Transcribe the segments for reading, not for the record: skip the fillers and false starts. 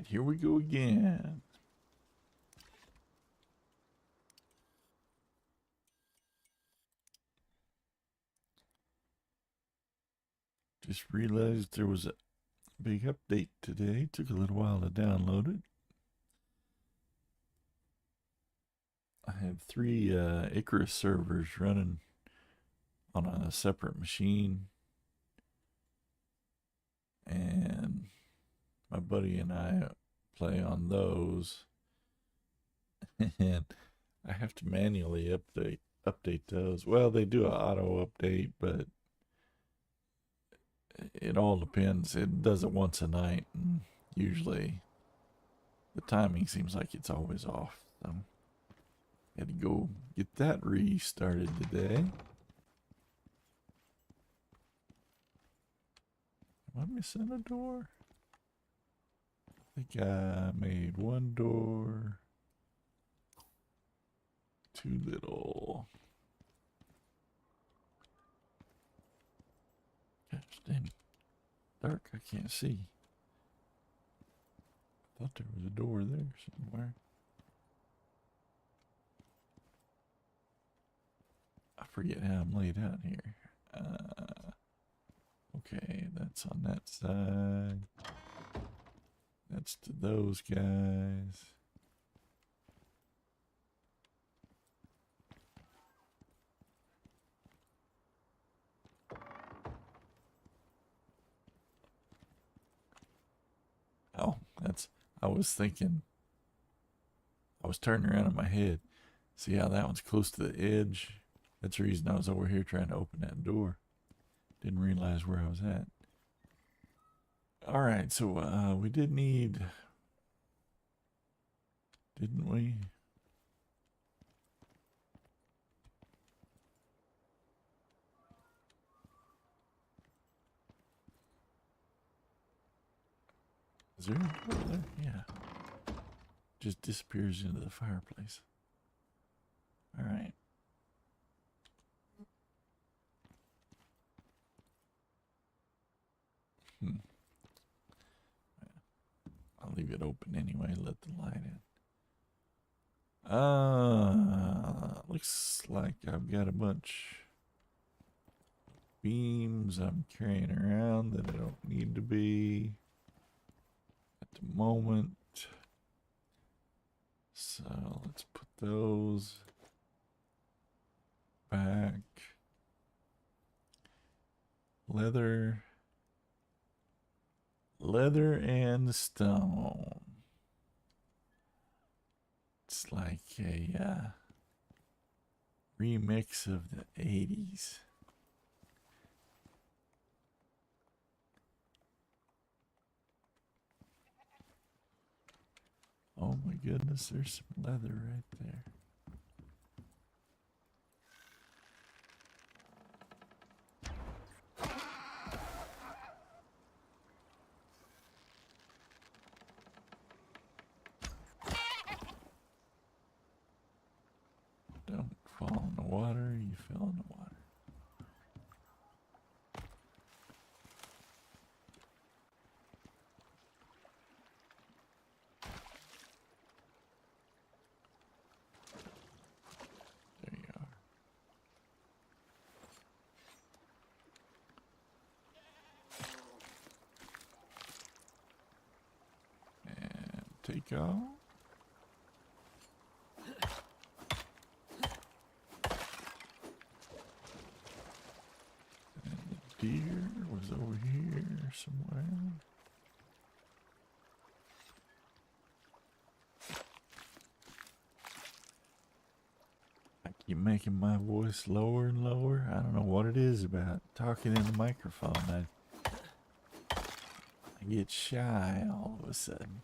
here we go again. Just realized there was a big update today. Took a little while to download it. I have 3 Icarus servers running on a separate machine. And my buddy and I play on those. And I have to manually update those. Well, they do an auto update, but it all depends. It does it once a night, and usually the timing seems like it's always off. So had to go get that restarted today. Am I missing a door? I think I made 1 door too little. Gosh dang, dark, I can't see. I thought there was a door there somewhere. I forget how I'm laid out here. Okay, that's on that side. That's to those guys. Oh, I was thinking, I was turning around in my head. See how that one's close to the edge? That's the reason I was over here trying to open that door. Didn't realize where I was at. Alright, so we did need, didn't we? Is there a door there? Yeah. Just disappears into the fireplace. Alright. I'll leave it open anyway, let the light in. Looks like I've got a bunch of beams I'm carrying around that I don't need to be at the moment. So let's put those back. Leather and stone. It's like a remix of the 80s. Oh my goodness, there's some leather right there. Don't fall in the water, you fell in the water. There you are. And take off. Deer was over here somewhere. I keep making my voice lower and lower. I don't know what it is about talking in the microphone. I get shy all of a sudden.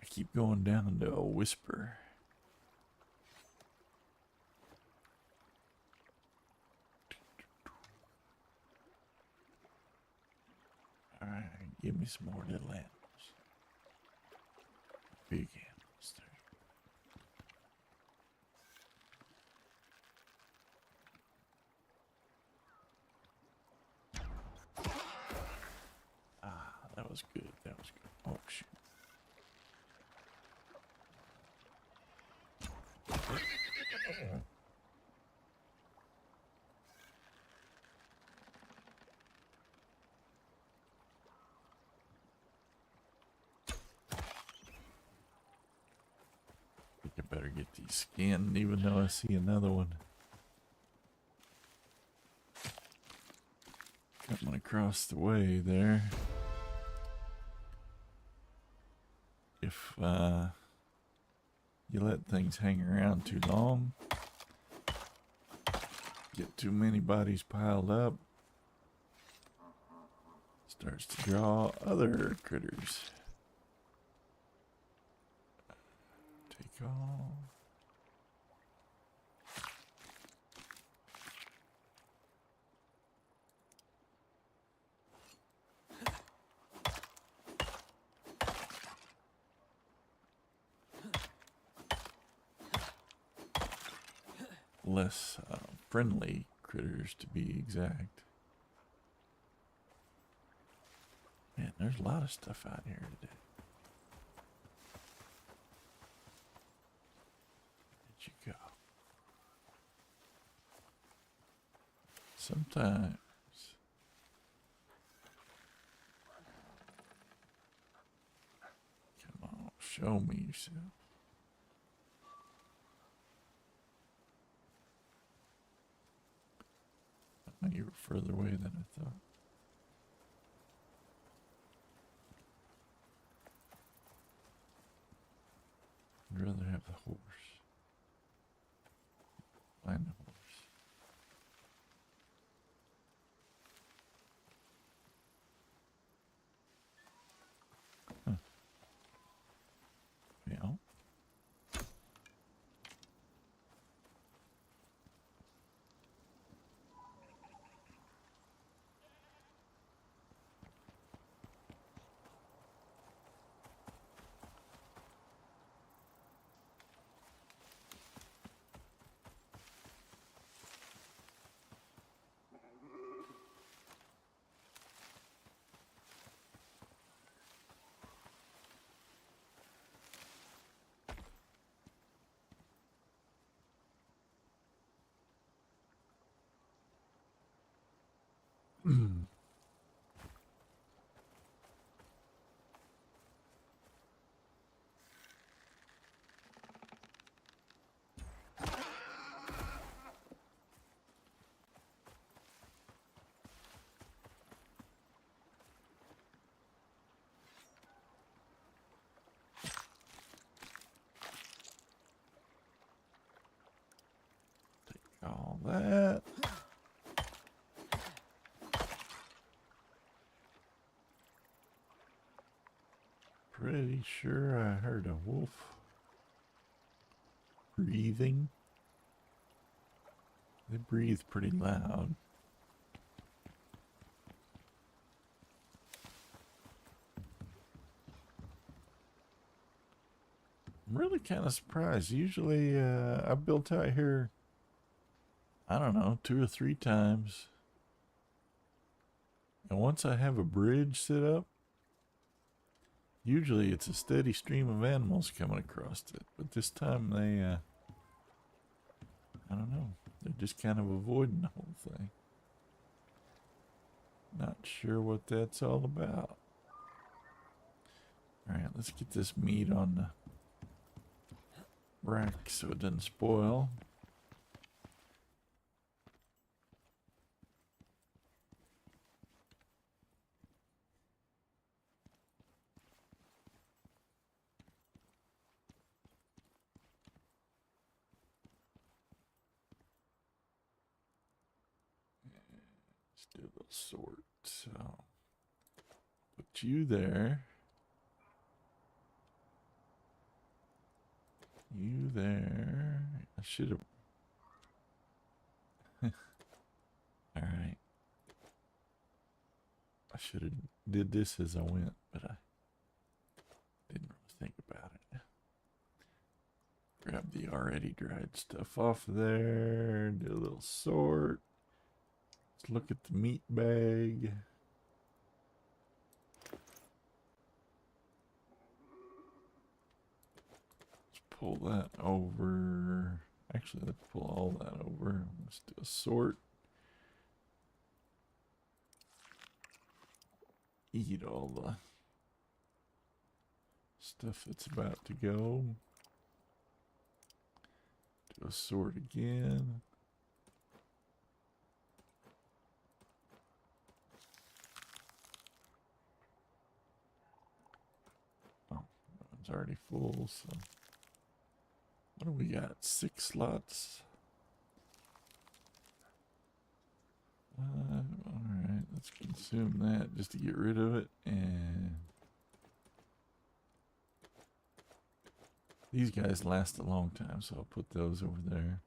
I keep going down to a whisper. Alright, give me some more little animals. Big animals there. Ah, that was good. That was get these scanned, even though I see another one coming across the way there. If you let things hang around too long, get too many bodies piled up, starts to draw other critters. Take all. Less friendly critters, to be exact. Man, there's a lot of stuff out here today. Where'd you go? Sometimes. Come on, show me yourself. You were further away than I thought. I'd rather have the horse. Find the horse. Huh. Yeah. All that. Pretty sure I heard a wolf breathing. They breathe pretty loud. I'm really kind of surprised. Usually I've built out here, I don't know, 2 or 3 times. And once I have a bridge set up, usually it's a steady stream of animals coming across it. But this time they, I don't know, they're just kind of avoiding the whole thing. Not sure what that's all about. Alright, let's get this meat on the rack so it doesn't spoil. Let's do a little sort. So, put you there. You there. I should have. Alright. I should have did this as I went, but I didn't really think about it. Grab the already dried stuff off of there. Do a little sort. Let's look at the meat bag. Pull that over. Actually, let's pull all that over. Let's do a sort. Eat all the stuff that's about to go. Do a sword again. Oh, that one's already full, so. What do we got? 6 slots. Alright, let's consume that just to get rid of it. And these guys last a long time, so I'll put those over there.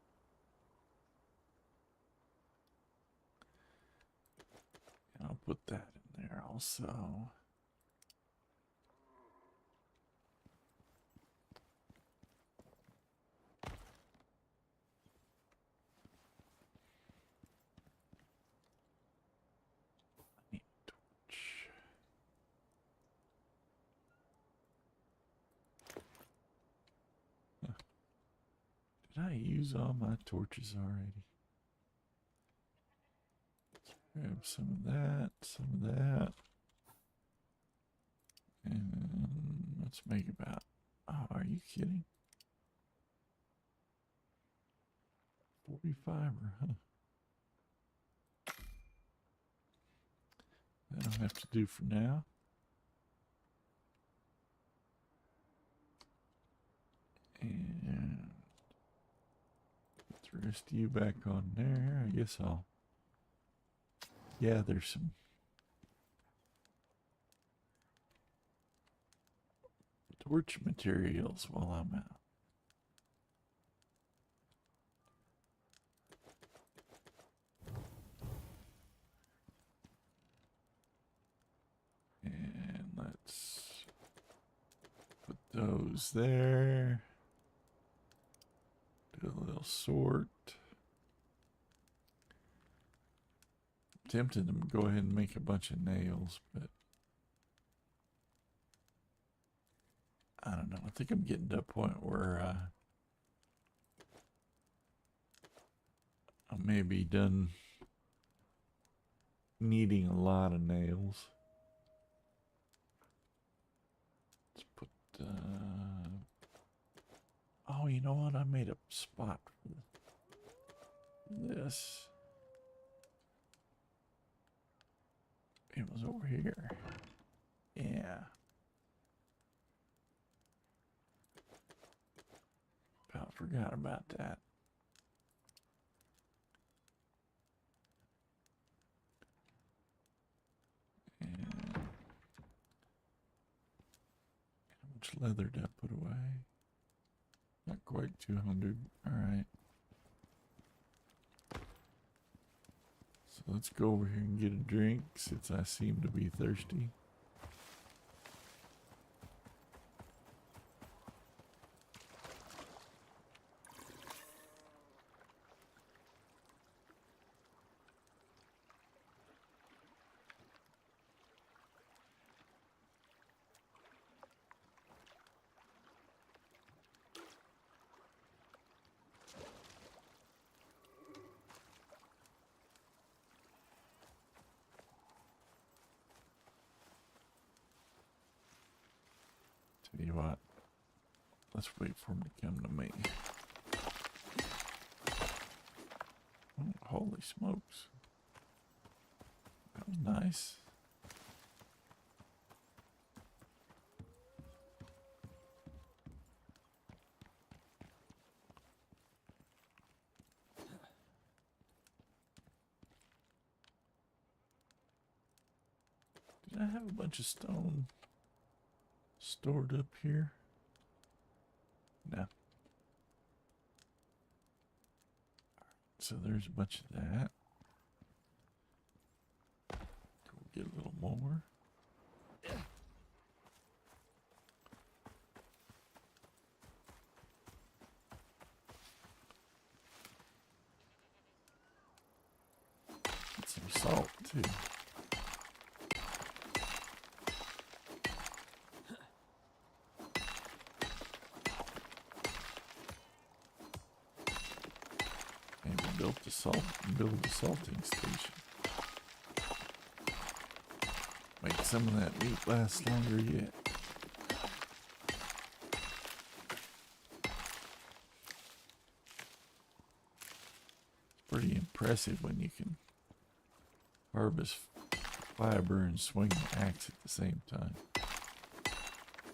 And I'll put that in there also. Did I use all my torches already? Let's grab some of that, some of that. And let's make about, oh, are you kidding? 40 fiber, huh? That'll have to do for now. And put the rest of you back on there. I guess I'll gather some torch materials while I'm out. And let's put those there. Do a little sort. I'm tempted to go ahead and make a bunch of nails, but I don't know. I think I'm getting to a point where I may be done needing a lot of nails. Let's put, oh, you know what? I made a spot for this. It was over here. Yeah. About forgot about that. And how much leather did I put away? Not quite 200. All right. So let's go over here and get a drink since I seem to be thirsty. Tell you what, let's wait for him to come to me. Oh, holy smokes. That was nice. Did I have a bunch of stone stored up here? No. So there's a bunch of that. Go get a little more. Get some salt too. Build a salting station. Make some of that meat last longer yet. impressive when you can harvest fiber and swing the axe at the same time. I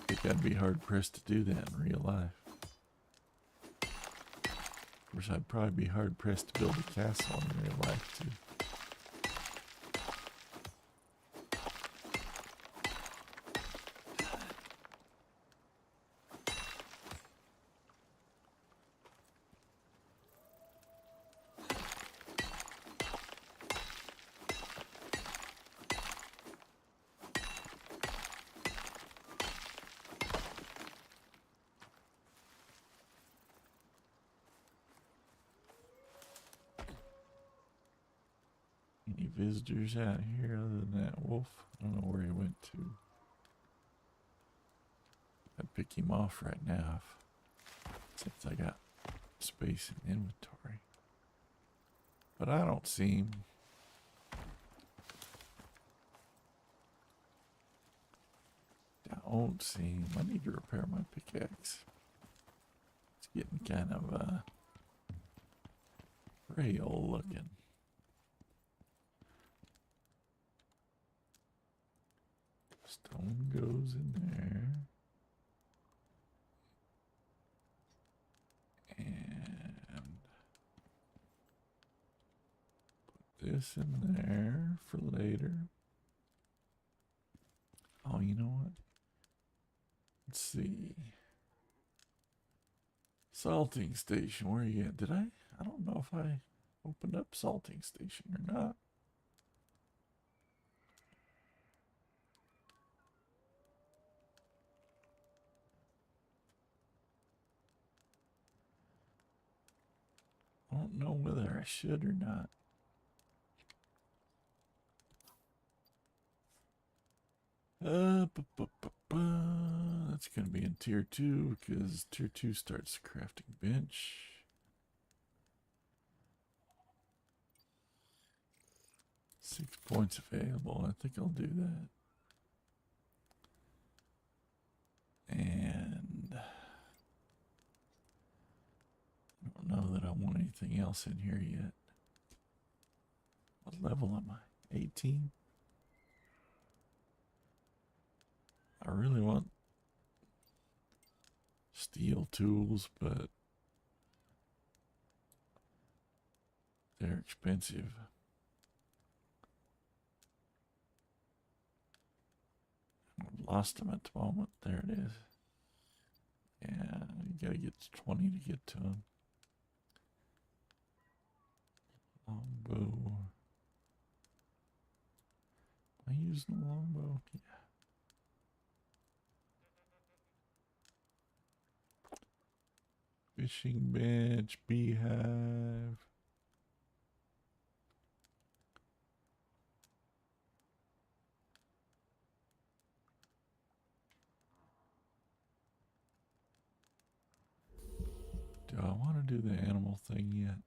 think I'd be hard pressed to do that in real life. Of course, I'd probably be hard pressed to build a castle in real life too. Any visitors out here other than that wolf? I don't know where he went to. I'd pick him off right now since I got space in inventory. But I don't see him. I don't see him. I need to repair my pickaxe. It's getting kind of frail looking. Stone goes in there. And put this in there for later. Oh, you know what? Let's see. Salting station, where are you at? Did I don't know if I opened up salting station or not. I don't know whether I should or not. That's going to be in tier 2 because tier 2 starts the crafting bench. Six points available. I think I'll do that. And I don't know that I want anything else in here yet. What level am I? 18? I really want steel tools, but they're expensive. I've lost them at the moment. There it is. Yeah, you gotta get to 20 to get to them. Longbow. Am I using a longbow? Yeah. Fishing bench, beehive. Do I want to do the animal thing yet?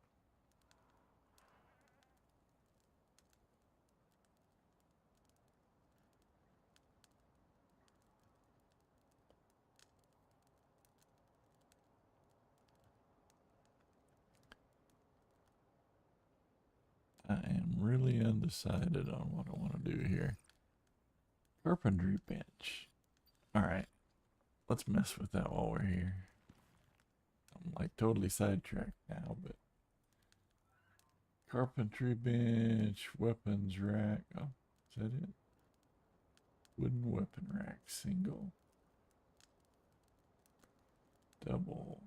I am really undecided on what I want to do here. Carpentry bench. Alright, let's mess with that while we're here. I'm like totally sidetracked now, but carpentry bench, weapons rack. Oh, is that it? Wooden weapon rack, single, double.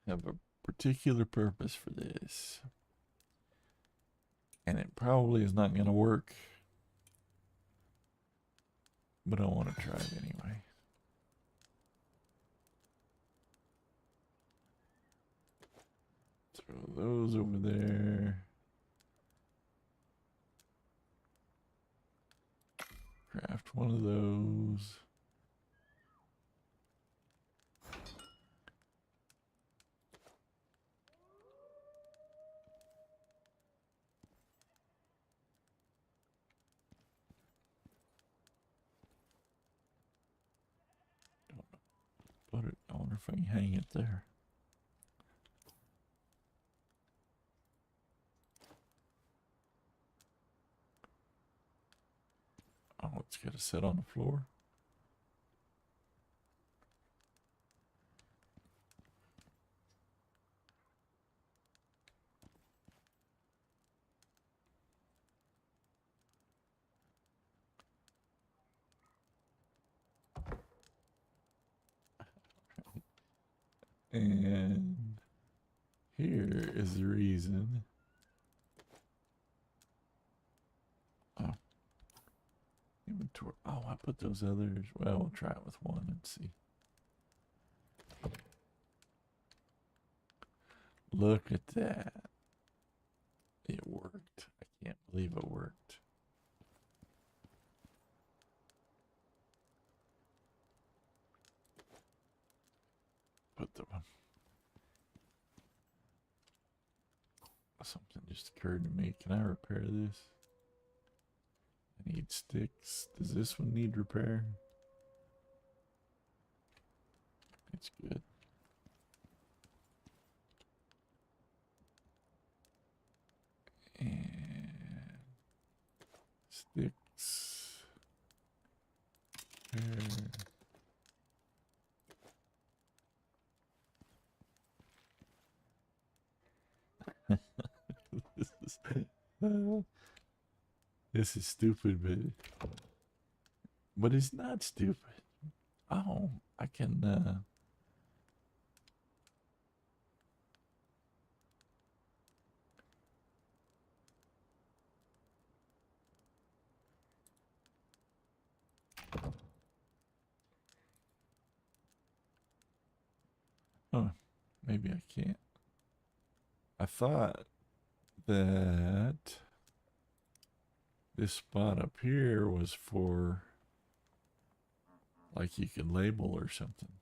Have a particular purpose for this, and it probably is not going to work, but I want to try it anyway. Throw those over there. Craft one of those. if I can hang it there. Oh, it's got to sit on the floor. And here is the reason. Oh, inventory. Oh, I put those others. Well, we'll try it with one and see. Look at that. It worked. I can't believe it worked. Put the one. Something just occurred to me. Can I repair this? I need sticks. Does this one need repair? It's good. And sticks. Repair. This is stupid, but it's not stupid. Oh, I can oh, maybe I can't. I thought that this spot up here was for, like, you could label or something.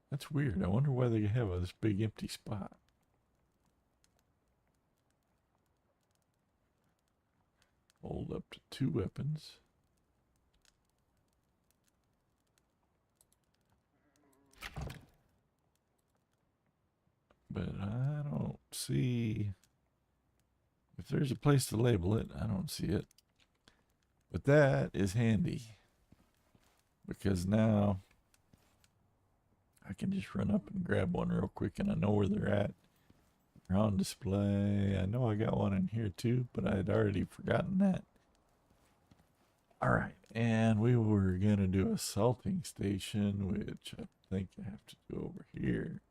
That's weird. I wonder why they have this big empty spot. Hold up to 2 weapons. But I don't see, if there's a place to label it, I don't see it. But that is handy, because now I can just run up and grab one real quick and I know where they're at. They're on display. I know I got one in here too, but I had already forgotten that. All right, and we were gonna do a salting station, which I think I have to go over here.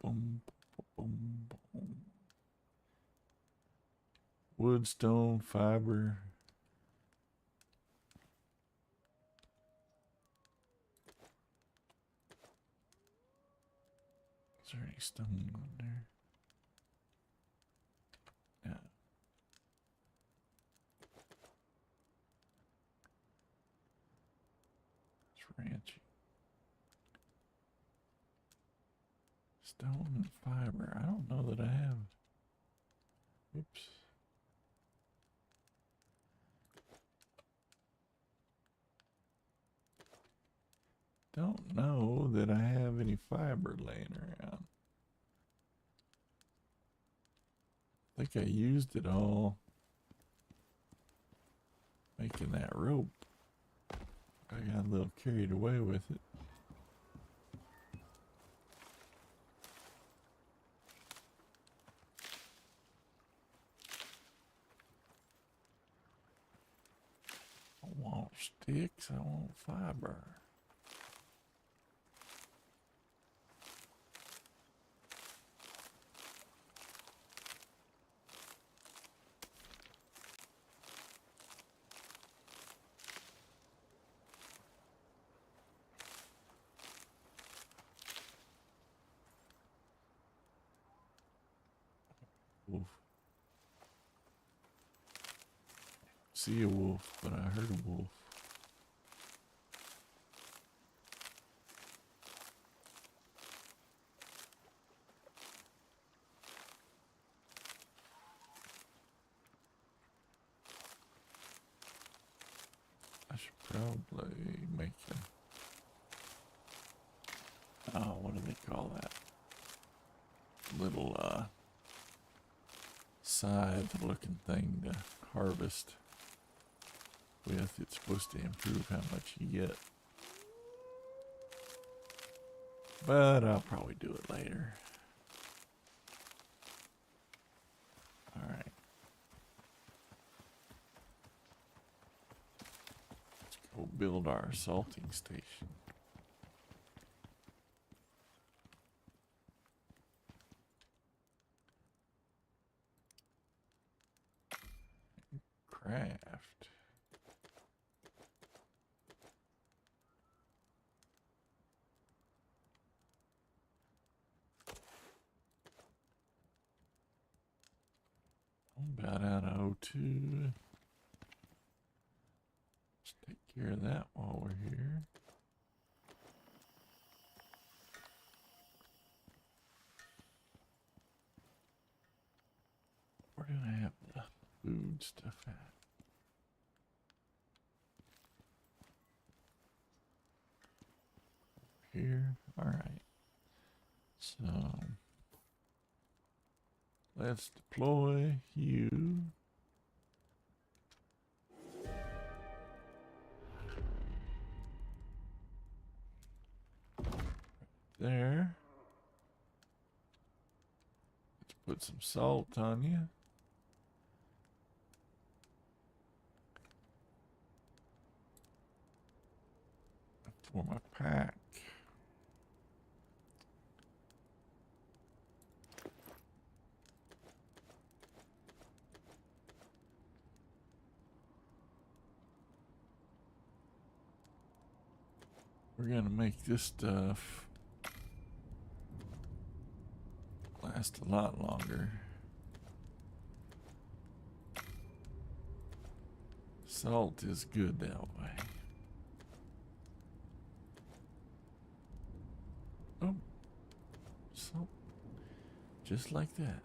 Boom, boom, boom. Wood, stone, fiber. Is there any stone on there? Yeah. It's ranchy. Stone and fiber. I don't know that I have. Oops. Don't know that I have any fiber laying around. I think I used it all making that rope. I got a little carried away with it. I want sticks, I want fiber. Wolf. See a wolf, but I heard a wolf. Probably making, oh, what do they call that? Little scythe looking thing to harvest with. It's supposed to improve how much you get. But I'll probably do it later. Alright. Let's go build our salting station. Craft. I'm about out of O2. Let's take care of that while we're here. Where do I have the food stuff at? Here. Alright. So let's deploy you. There. Let's put some salt on you. For my pack. We're gonna make this stuff last a lot longer. Salt is good that way. Oh, salt. Just like that.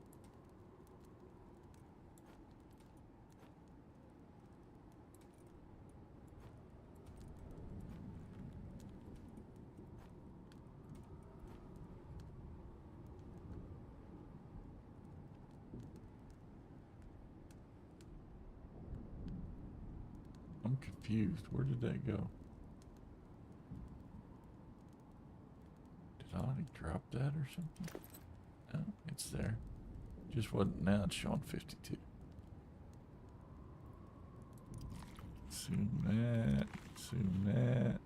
I'm confused. Where did that go? Did I already drop that or something? No, it's there. Just wasn't, now it's showing 52. Consume that. Consume that.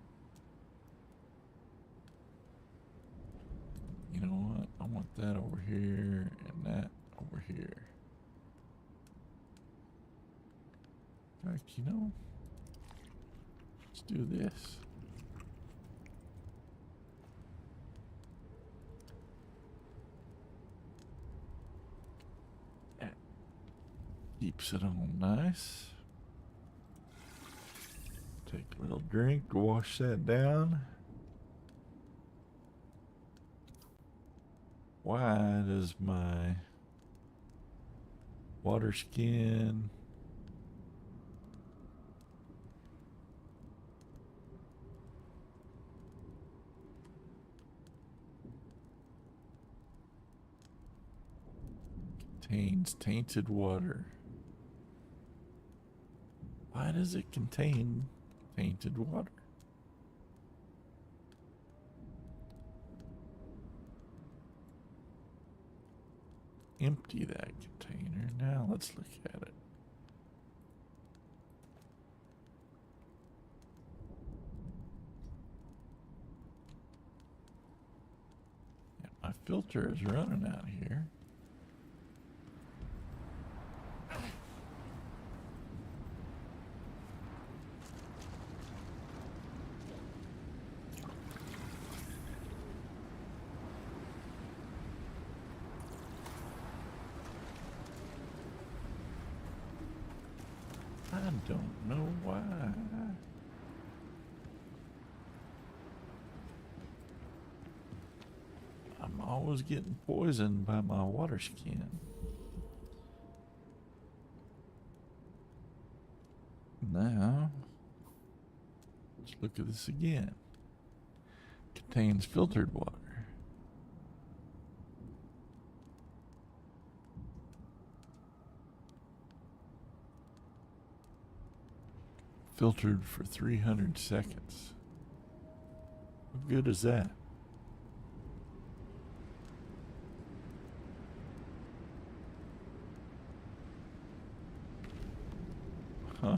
You know what? I want that over here and that over here. In fact, you know, let's do this. That keeps it on nice. Take a little drink to wash that down. Why does my water skin contains tainted water? Why does it contain tainted water? Empty that container. Now let's look at it. Yeah, my filter is running out here. I don't know why. I'm always getting poisoned by my water skin. Now, Let's look at this again. Contains filtered water. Filtered for 300 seconds. What good is that? Huh.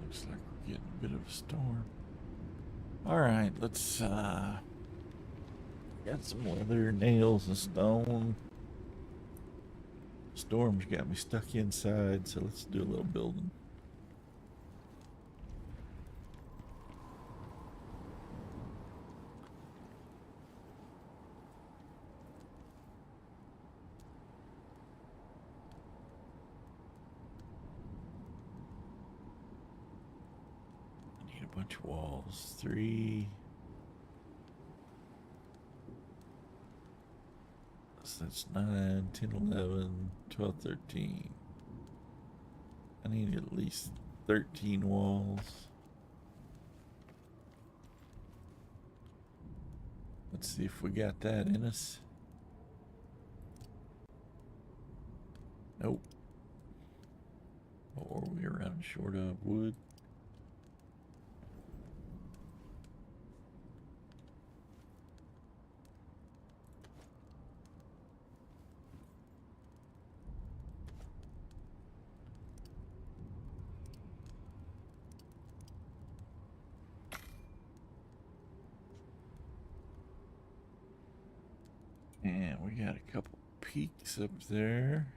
Looks like we're getting a bit of a storm. Alright, let's got some leather, nails, and stone. Storm's got me stuck inside, so let's do a little building. I need a bunch of walls. 3. So that's 9, 10, 11, 12, 13. I need at least 13 walls. Let's see if we got that in us. Nope. Or we around short of wood. And we got a couple peaks up there.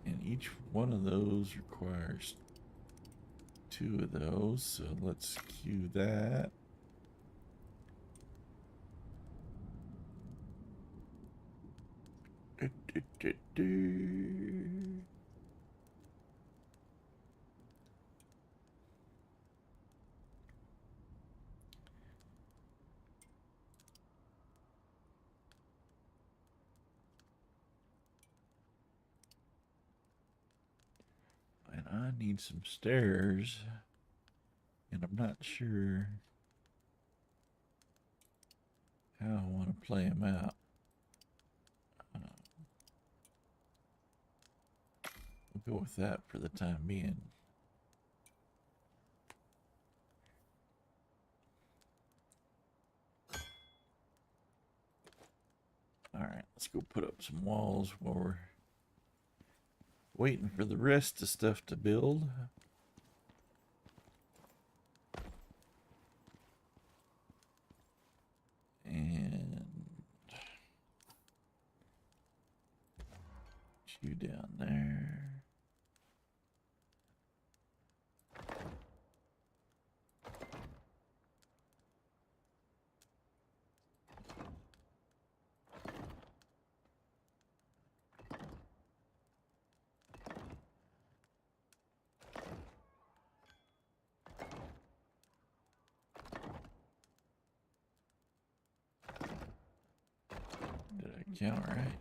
And each one of those requires 2 of those. So let's queue that. And I need some stairs, and I'm not sure how I want to play them out. We'll go with that for the time being. Alright, let's go put up some walls while we're waiting for the rest of stuff to build. And you down there. Did I count right?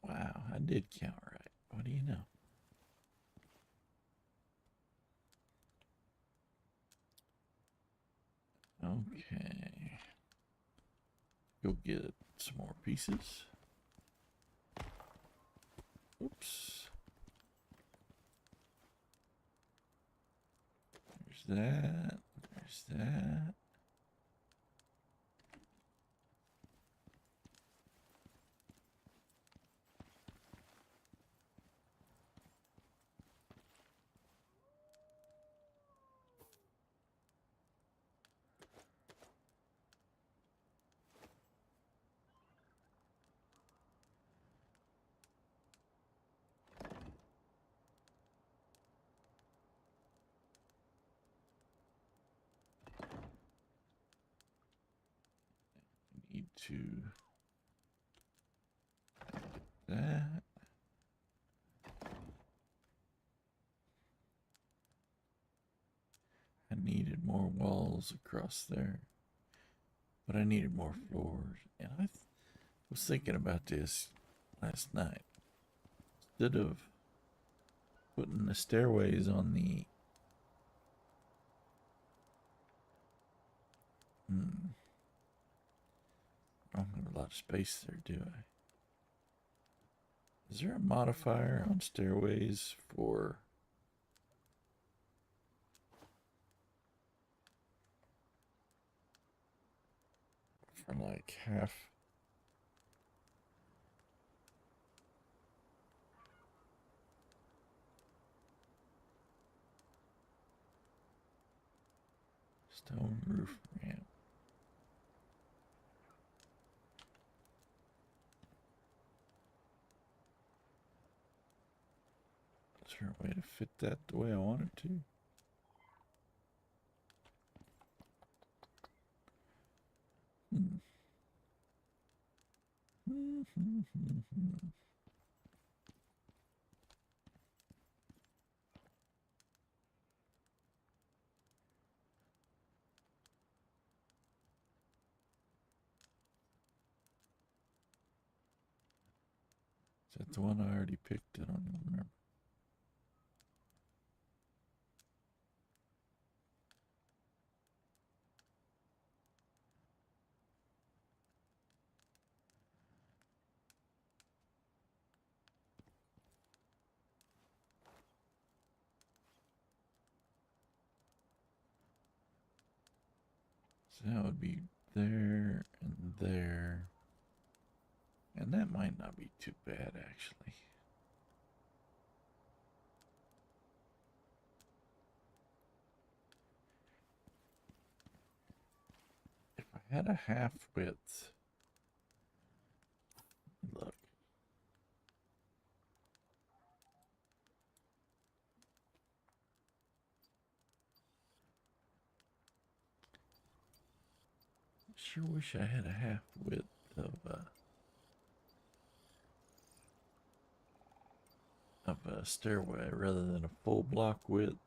Wow, I did count right. What do you know? Okay. Go get some more pieces. Oops. There's that. There's that. Need to get that. I needed more walls across there. but I needed more floors. And I was thinking about this last night. Instead of putting the stairways on the I don't have a lot of space there, do I? Is there a modifier on stairways for like half? Stone roof ramp. Is there a way to fit that the way I want it to? Is that the one I already picked? I don't even remember. So that would be there and there. And that might not be too bad, actually. If I had a half width, look. Sure wish I had a half width of a stairway rather than a full block width.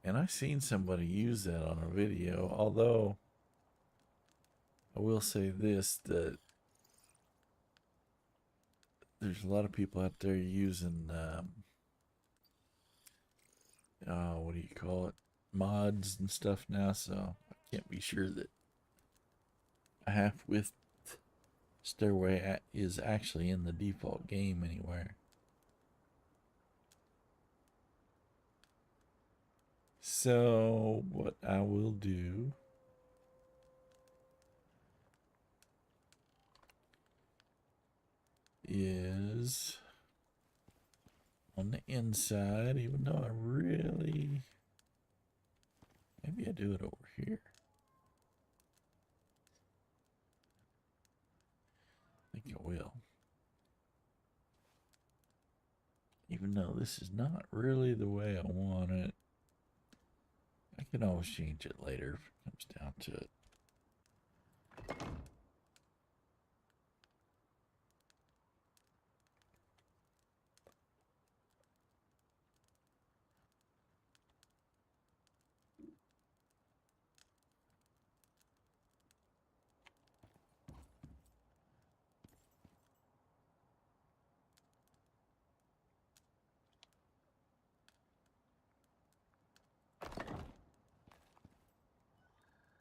And I seen somebody use that on a video, although I will say this, that there's a lot of people out there using what do you call it, mods and stuff now, so I can't be sure that a half width stairway is actually in the default game anywhere. So what I will do is on the inside, even though maybe I do it over here. I think I will. Even though this is not really the way I want it, I can always change it later if it comes down to it.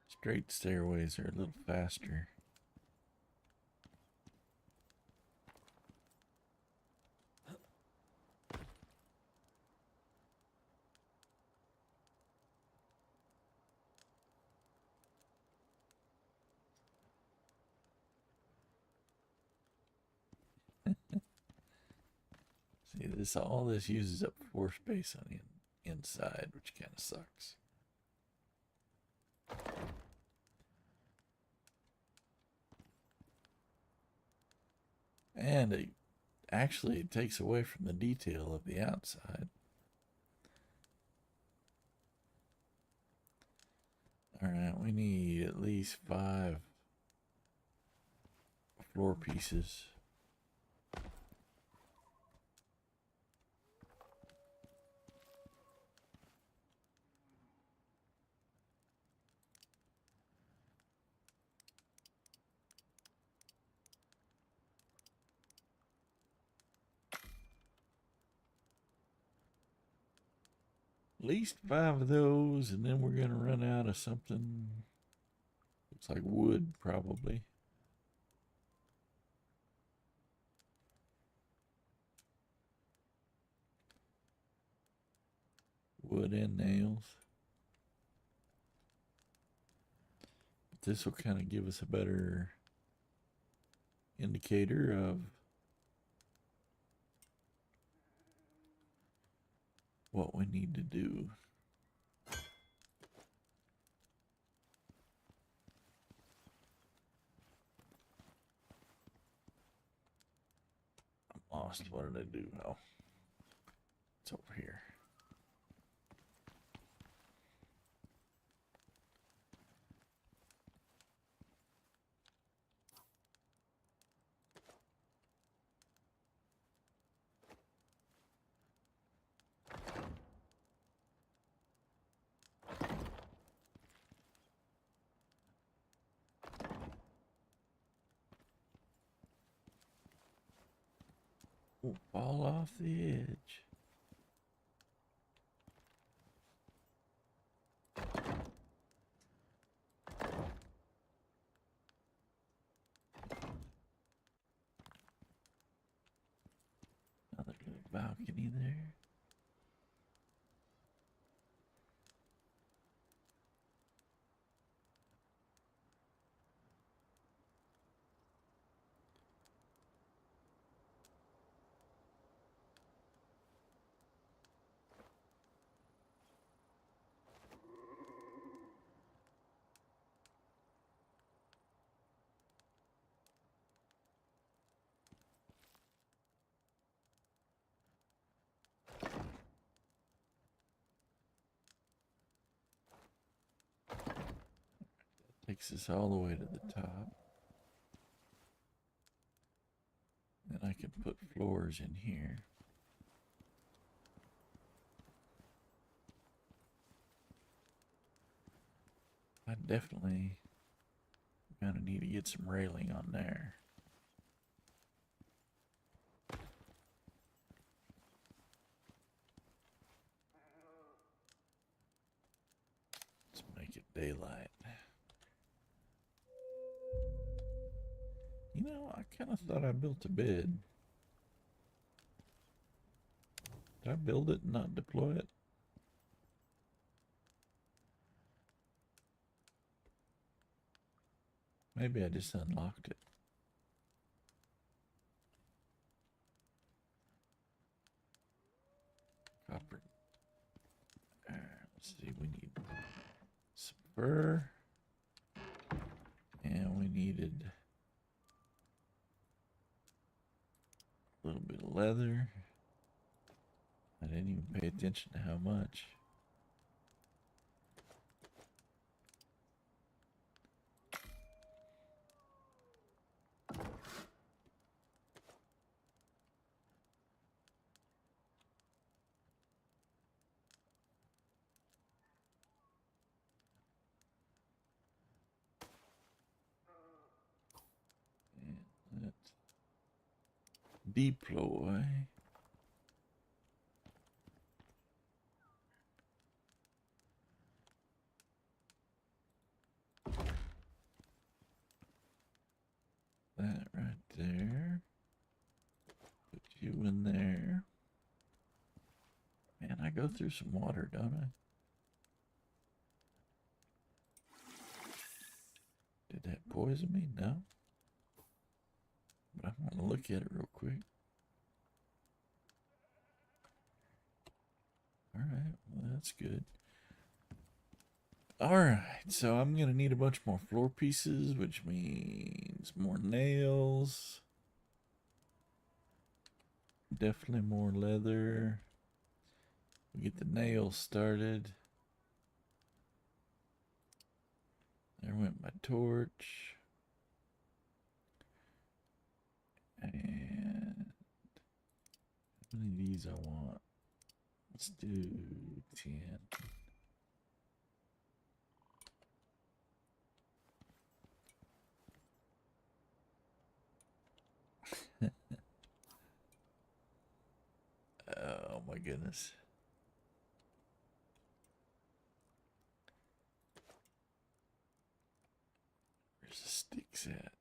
Straight stairways are a little faster. See, all this uses up floor space on the inside, which kind of sucks. And it takes away from the detail of the outside. All right, we need at least 5 floor pieces. least 5 of those, and then we're going to run out of something. Looks like wood, probably. Wood and nails. But this will kind of give us a better indicator of what we need to do. I'm lost. What did I do? Oh, it's over here. Ooh, fall off the edge. Another little balcony there. Takes us all the way to the top. Then I can put floors in here. I definitely gonna need to get some railing on there. Let's make it daylight. You know, I kind of thought I built a bed. Did I build it and not deploy it? Maybe I just unlocked it. Copper. Let's see, we need some fur. And we needed a little bit of leather. I didn't even pay attention to how much. And let's deploy. That right there. Put you in there. Man, I go through some water, don't I? Did that poison me? No. But I'm gonna look at it real quick. Alright, well that's good. Alright, so I'm gonna need a bunch more floor pieces, which means more nails. Definitely more leather. We get the nails started. There went my torch. And how many of these I want? Let's do 10. Oh my goodness. Where's the sticks at?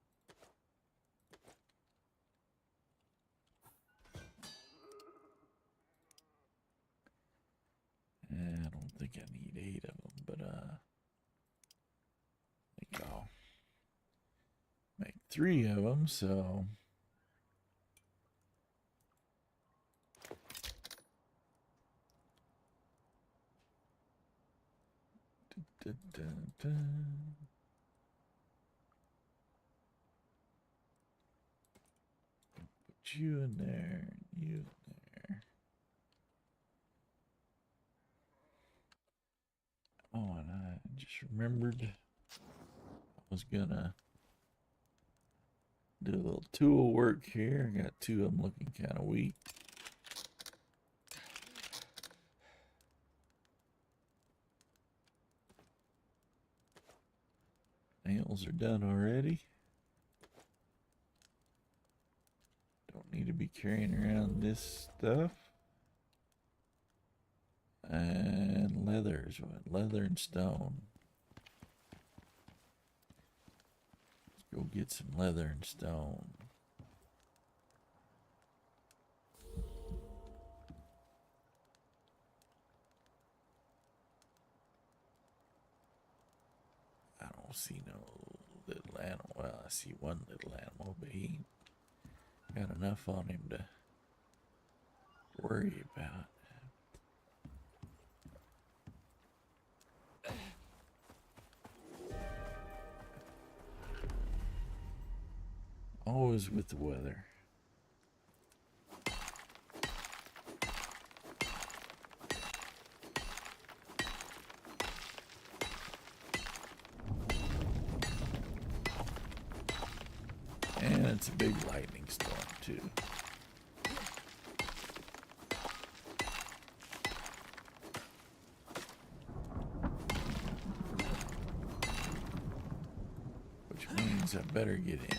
I don't think I need 8 of them, but I think I'll make 3 of them, so dun, dun, dun. Put you in there, and you in there. Oh, and I just remembered I was gonna do a little tool work here. I got 2 of them looking kind of weak. Nails are done already. Don't need to be carrying around this stuff. And leathers, what? Leather and stone. Let's go get some leather and stone. I don't see no little animal. Well, I see one little animal, but he ain't got enough on him to worry about. Always with the weather. And it's a big lightning storm too. Which means I better get in.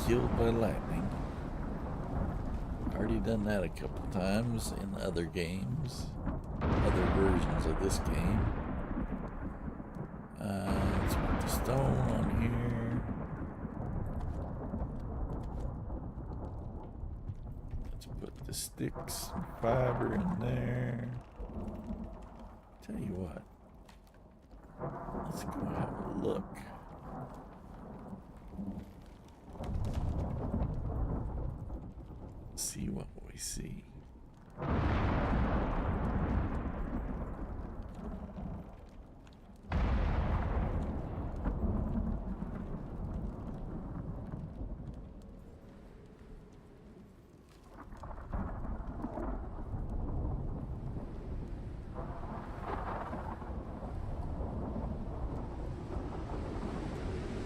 Killed by lightning. Already done that a couple times in other games, other versions of this game. Let's put the stone on here. Let's put the sticks and fiber in there. Tell you what, let's go have a look. See what we see.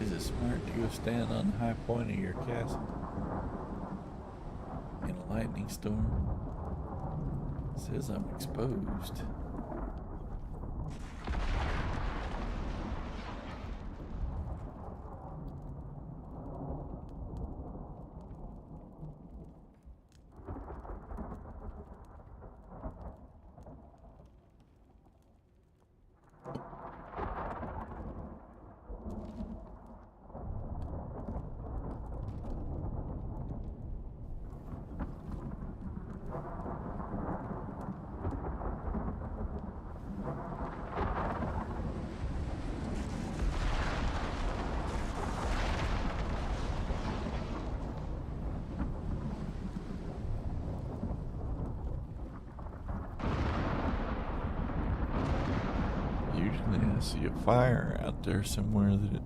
Is it smart to go stand on the high point of your castle in a lightning storm? It says I'm exposed. Usually I see a fire out there somewhere that it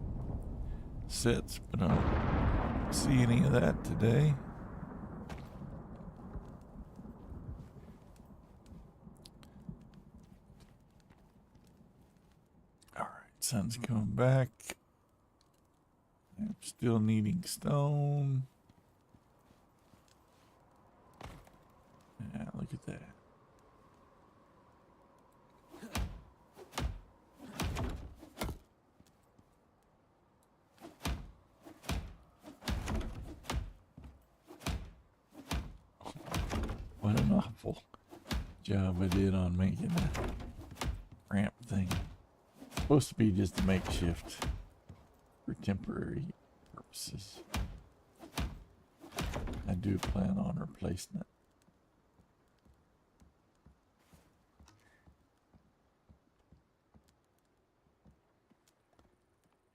sets, but I don't see any of that today. Alright, sun's coming back. I'm still needing stone. Yeah, look at that. What an awful job I did on making that ramp thing. It's supposed to be just a makeshift for temporary purposes. I do plan on replacing it.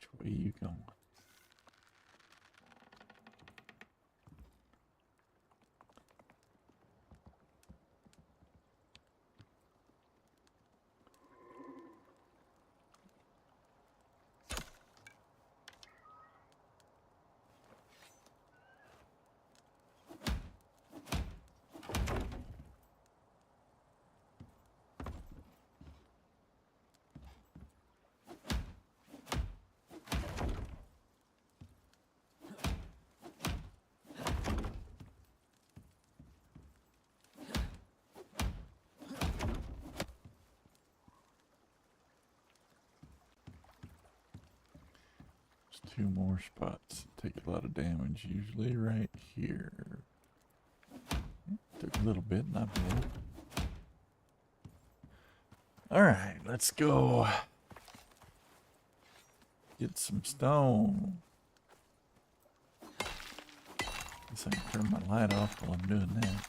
Which way you going? Two more spots. Take a lot of damage, usually right here. Took a little bit, not bad. Alright, let's go get some stone. Guess I can turn my light off while I'm doing that.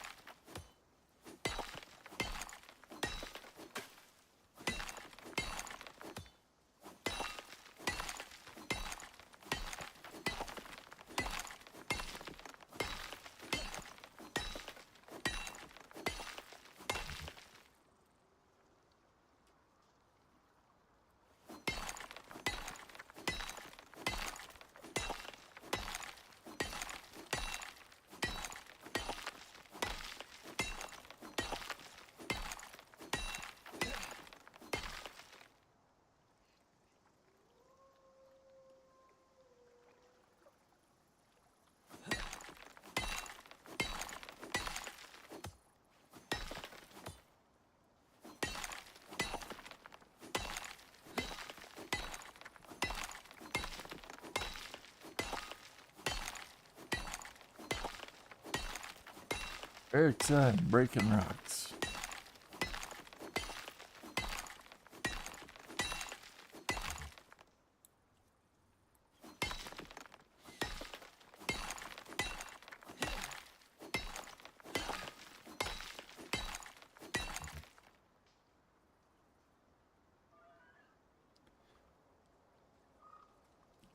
Very exciting, breaking rocks.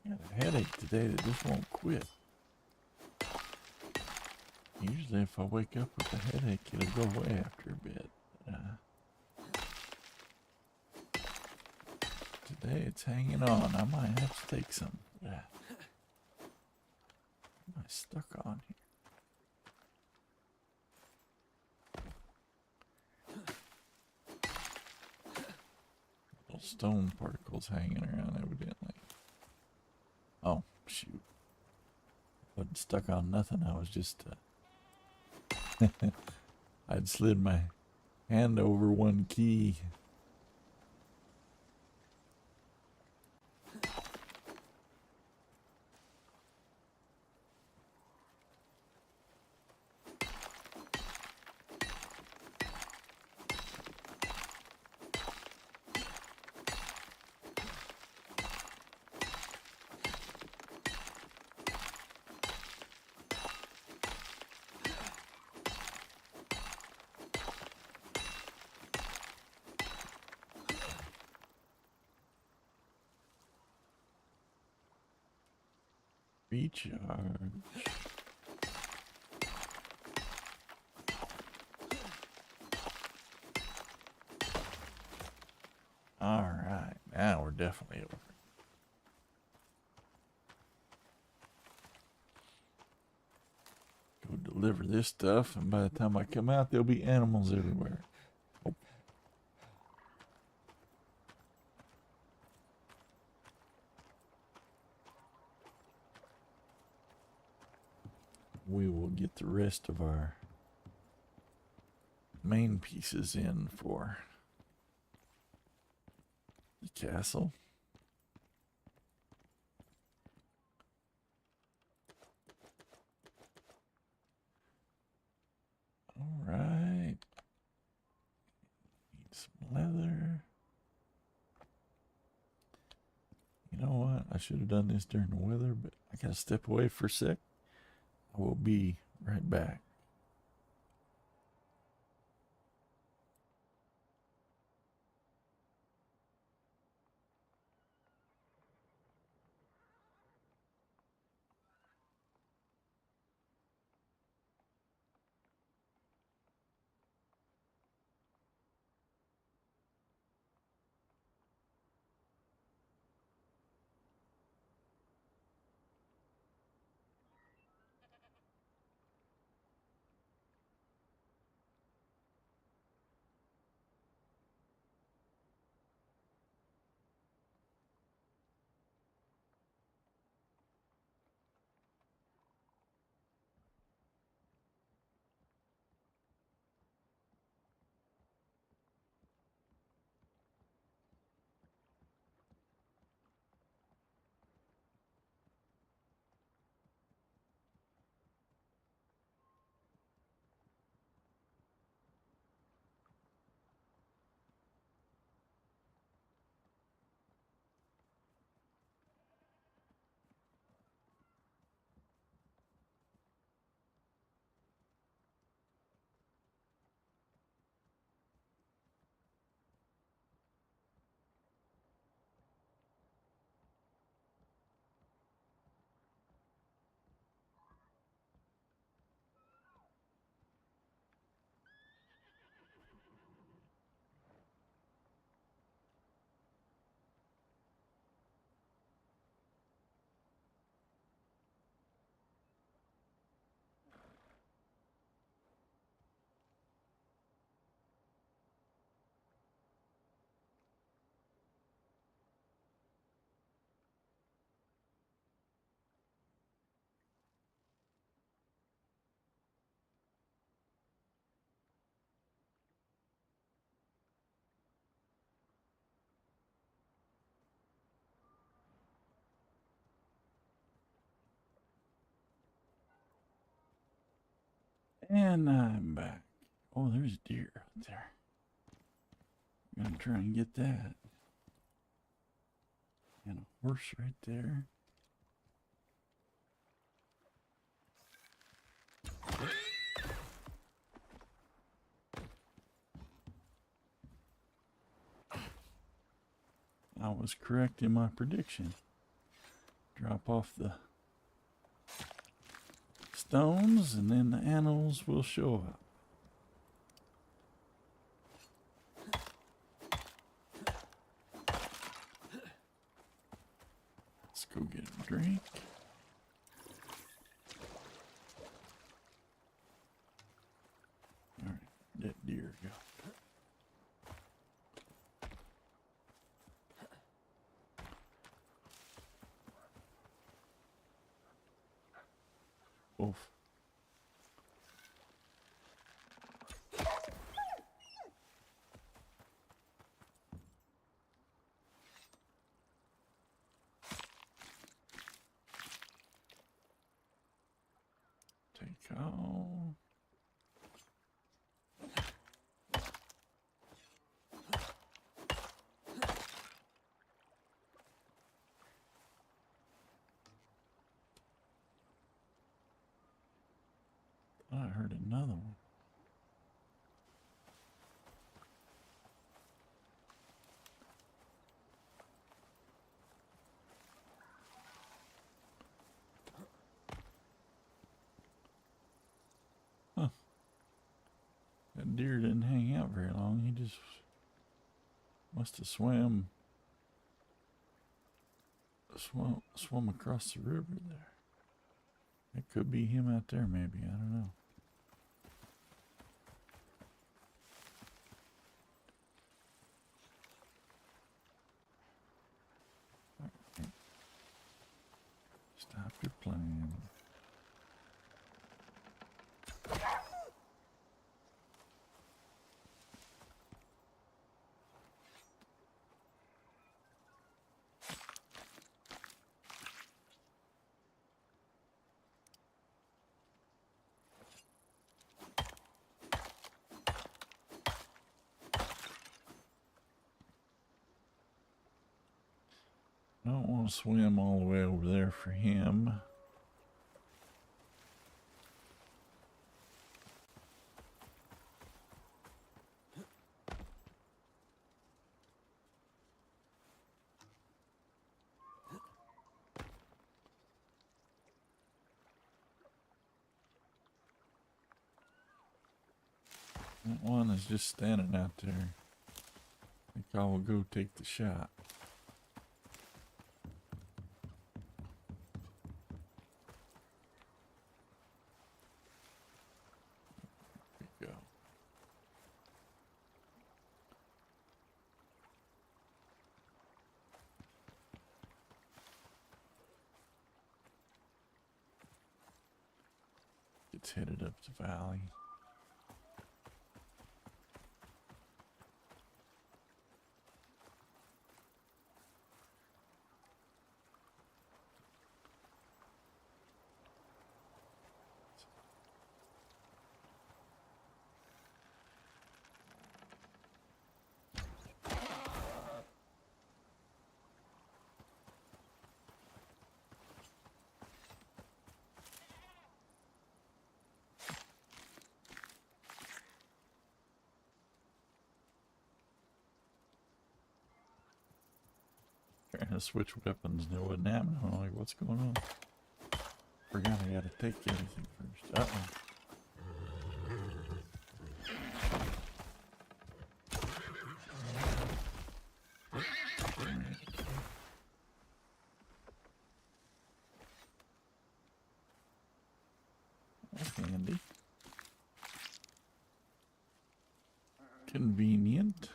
Got a headache today that just won't quit. Usually if I wake up with a headache, it'll go away after a bit. Today it's hanging on. I might have to take some. Am I stuck on here? Little stone particles hanging around evidently. Oh, shoot. Wasn't stuck on nothing. I was just... I'd slid my hand over one key. Recharge. Alright, now we're definitely over. Go deliver this stuff, and by the time I come out, there'll be animals everywhere. Oh. We will get the rest of our main pieces in for the castle. All right. Need some leather. You know what? I should have done this during the weather, but I gotta step away for a sec. I will be right back. And I'm back. Oh, there's a deer out there. I'm gonna try and get that. And a horse right there. I was correct in my prediction. Drop off the stones and then the animals will show up. Let's go get a drink. All right, that deer go. Oof. Take all. I heard another one. Huh. That deer didn't hang out very long. He just must have swam across the river there. It could be him out there, maybe. I don't know. Okay. Stop your playing. gonna swim all the way over there for him. That one is just standing out there. I think I will go take the shot. There we go. It's headed up the valley. Trying to switch weapons and it wasn't happening. I'm like, what's going on? Forgot I gotta take everything first. Uh-oh. That's handy. Convenient.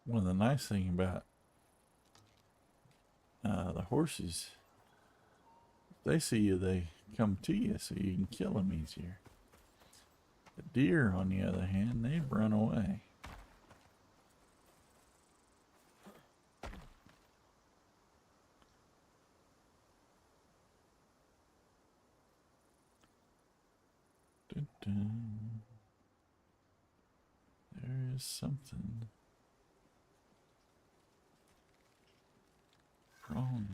One of the nice things about the horses, if they see you, they come to you so you can kill them easier. The deer, on the other hand, they run away. Dun, dun. There is something wrong.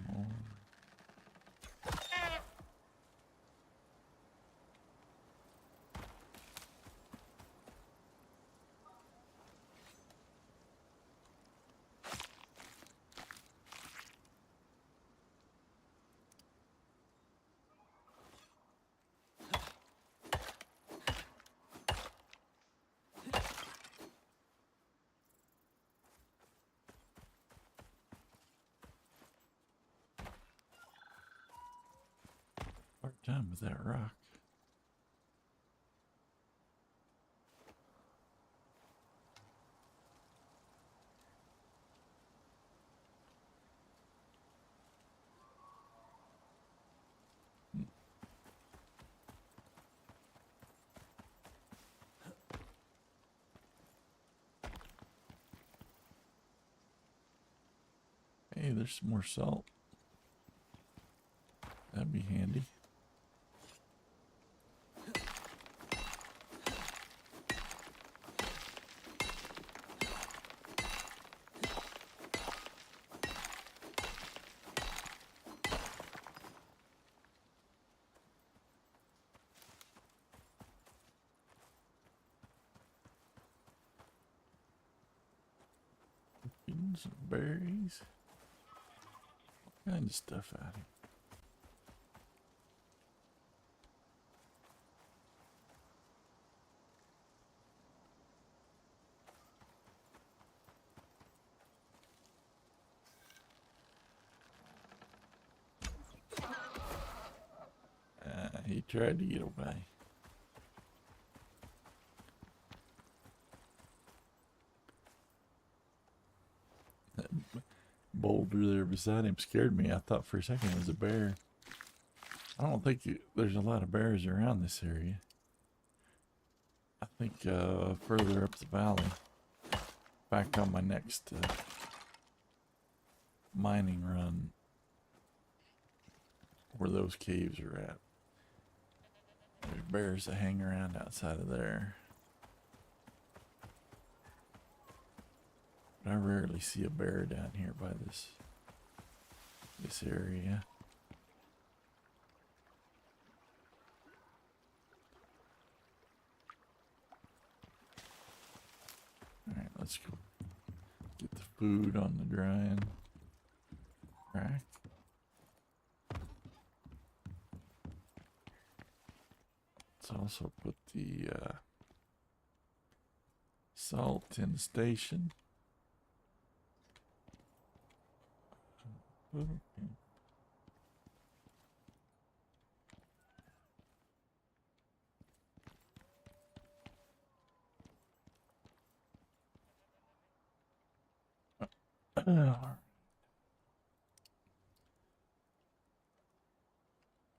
Hard time with that rock. Hey, there's some more salt. That'd be handy. Getting some berries. All kinds of stuff out here. He tried to get away. That boulder there beside him scared me. I thought for a second it was a bear. I don't think there's a lot of bears around this area. I think further up the valley, back on my next mining run, where those caves are at. bears that hang around outside of there. But I rarely see a bear down here by this area. Alright, let's go get the food on the drying rack. Let's also put the salt in the station. Okay.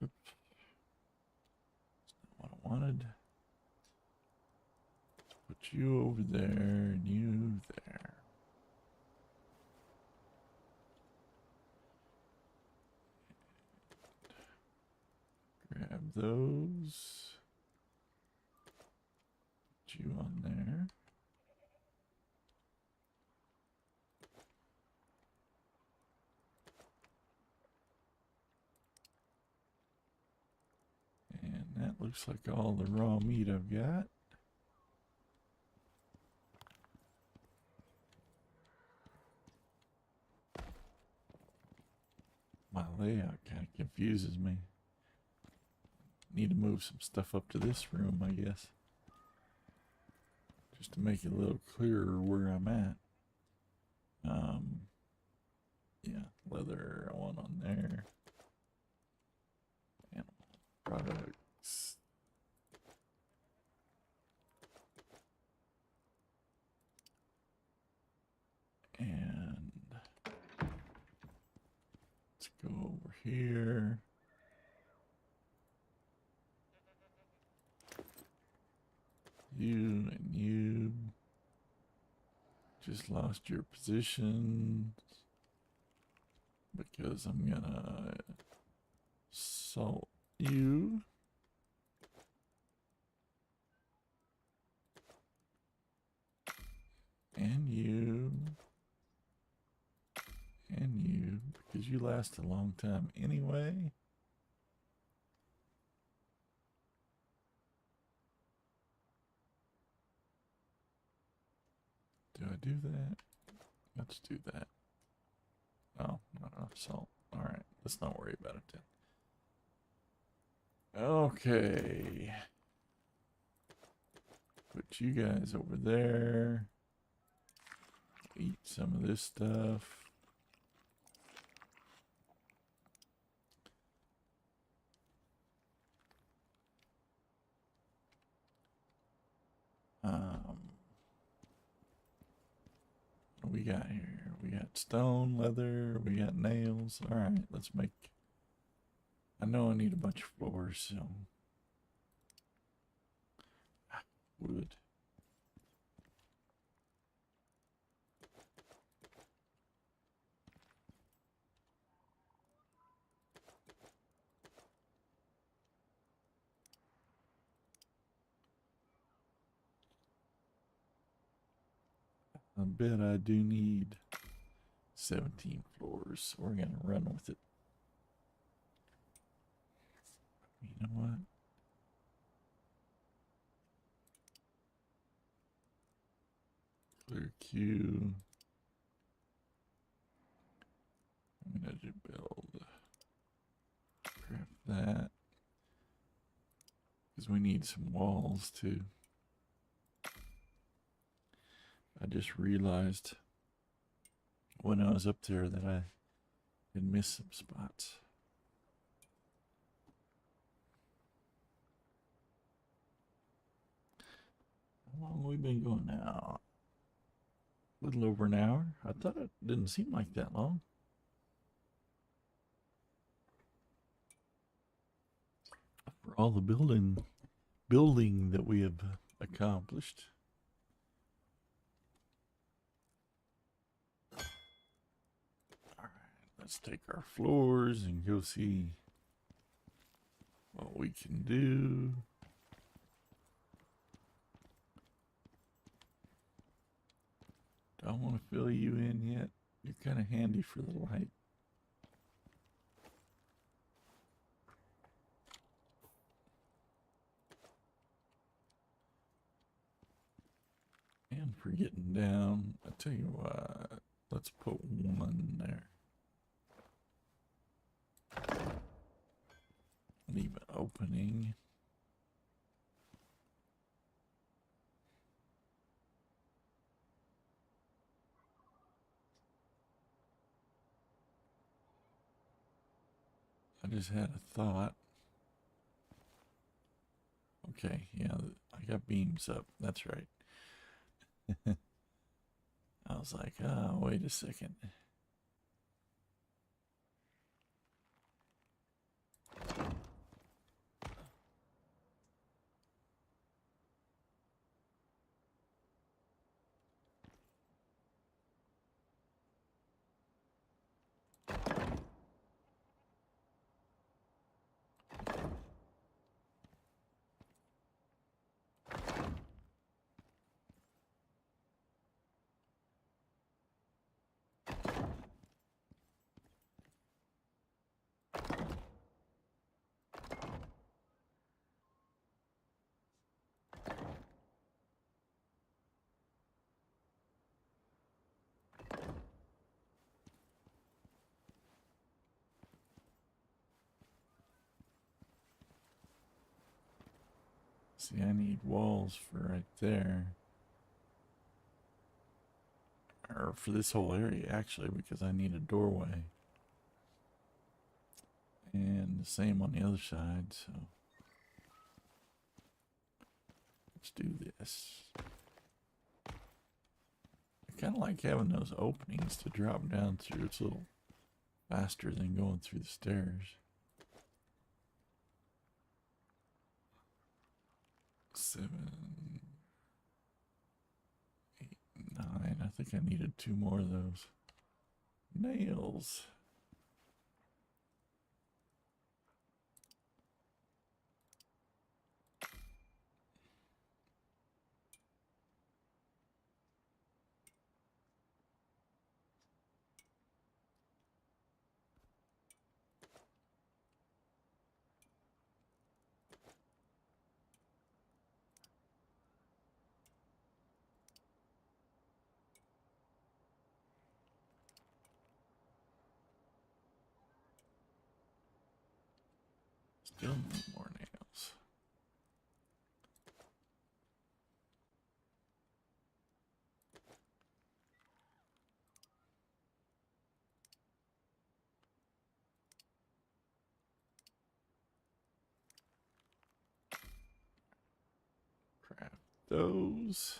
Oops. That's not what I wanted. Let's put you over there and you there. Grab those. Put you on there. And that looks like all the raw meat I've got. My layout kind of confuses me. Need to move some stuff up to this room, I guess. Just to make it a little clearer where I'm at. Yeah, leather I want on there. Animal products. And let's go over here. You and you just lost your positions because I'm gonna salt you. And you. And you, because you last a long time anyway. Do I do that? Let's do that. Oh, not enough salt. Alright, let's not worry about it then. Okay. Put you guys over there. Eat some of this stuff. What do we got here? We got stone, leather, we got nails. Alright, let's make... I know I need a bunch of floors, so... Wood. I bet I do need 17 floors. We're gonna run with it. You know what? Clear queue. I'm gonna do build. Grab that. Because we need some walls too. I just realized when I was up there that I had missed some spots. How long have we been going now? A little over an hour. I thought it didn't seem like that long. For all the building that we have accomplished. Let's take our floors and go see what we can do. Do I want to fill you in yet? You're kind of handy for the light. And for getting down, I tell you what, let's put one there. Leave an opening. I just had a thought. Okay, yeah, I got beams up. That's right. I was like, oh, wait a second. See, I need walls for right there. Or for this whole area, actually, because I need a doorway. And the same on the other side, so let's do this. I kind of like having those openings to drop down through. It's a little faster than going through the stairs. 7, 8, 9. I think I needed 2 more of those. Nails. Still need more nails. Craft those.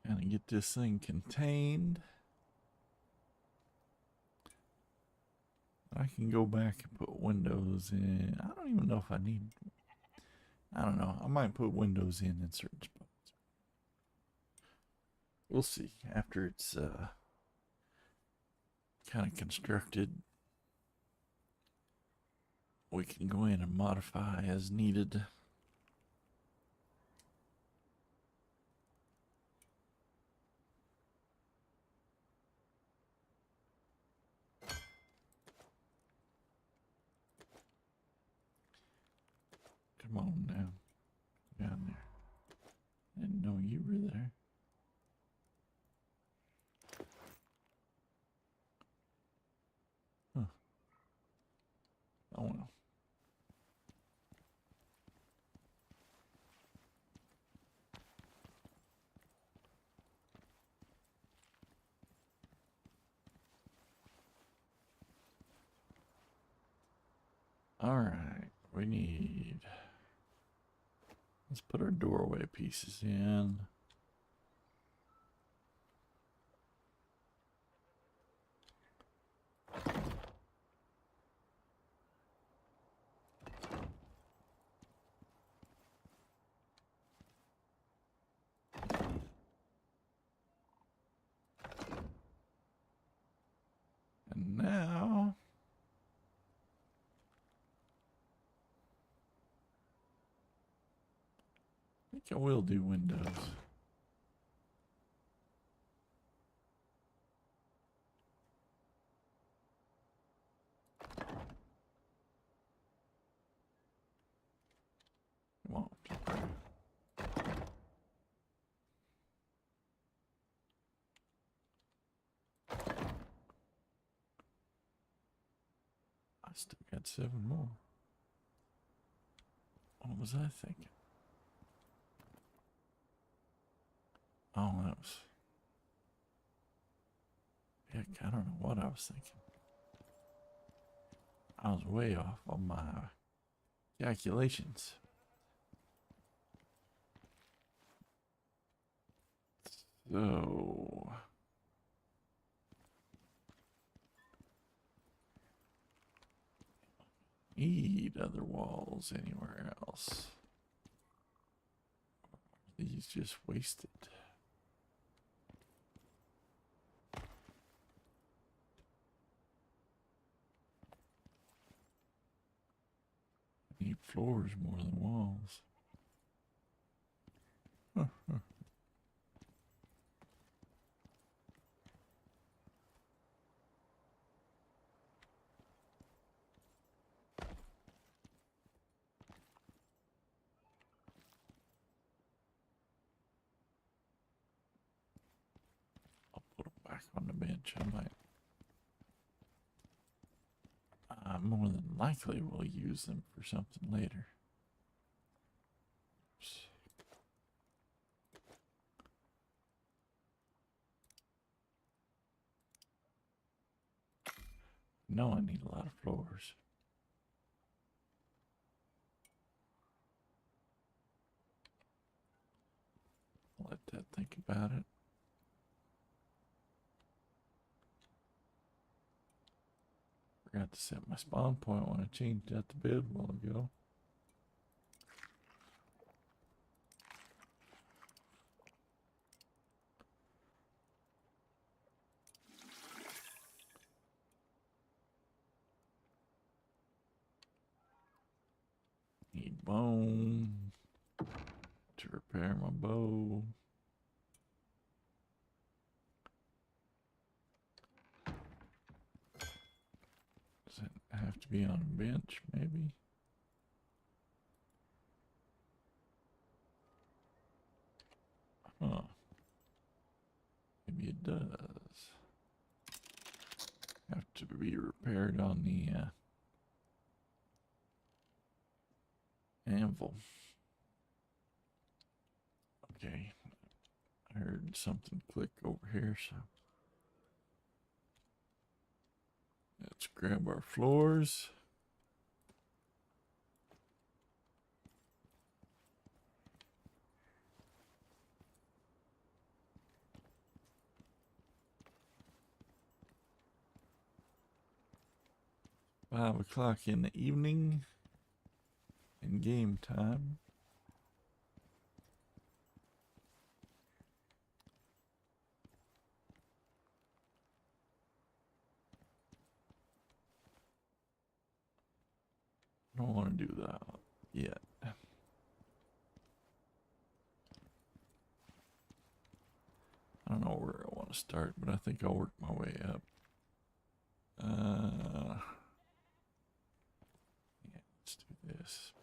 Kind of get this thing contained. I can go back and put windows in. I don't even know if I need. I don't know. I might put windows in certain spots. We'll see after it's kind of constructed. We can go in and modify as needed. Come on now. Down there. I didn't know you were there. Huh. Oh well. Alright, we need. Let's put our doorway pieces in. And now think I will do windows. Come on. I still got 7 more. What was I thinking? Oh, that was... Heck, I don't know what I was thinking. I was way off on my calculations. So... Need other walls anywhere else. These just wasted. Need floors more than walls. I'll put them back on the bench. I might. More than likely we'll use them for something later. Oops. No, I need a lot of floors. I'll let that think about it. Forgot to set my spawn point when I changed out the bed a while ago. Need bone to repair my bow. Does it have to be on a bench, maybe? Huh. Maybe it does. Have to be repaired on the anvil. Okay. I heard something click over here, so let's grab our floors. Five o'clock in the evening and game time. I don't want to do that yet. I don't know where I want to start, but I think I'll work my way up. Yeah, let's do this.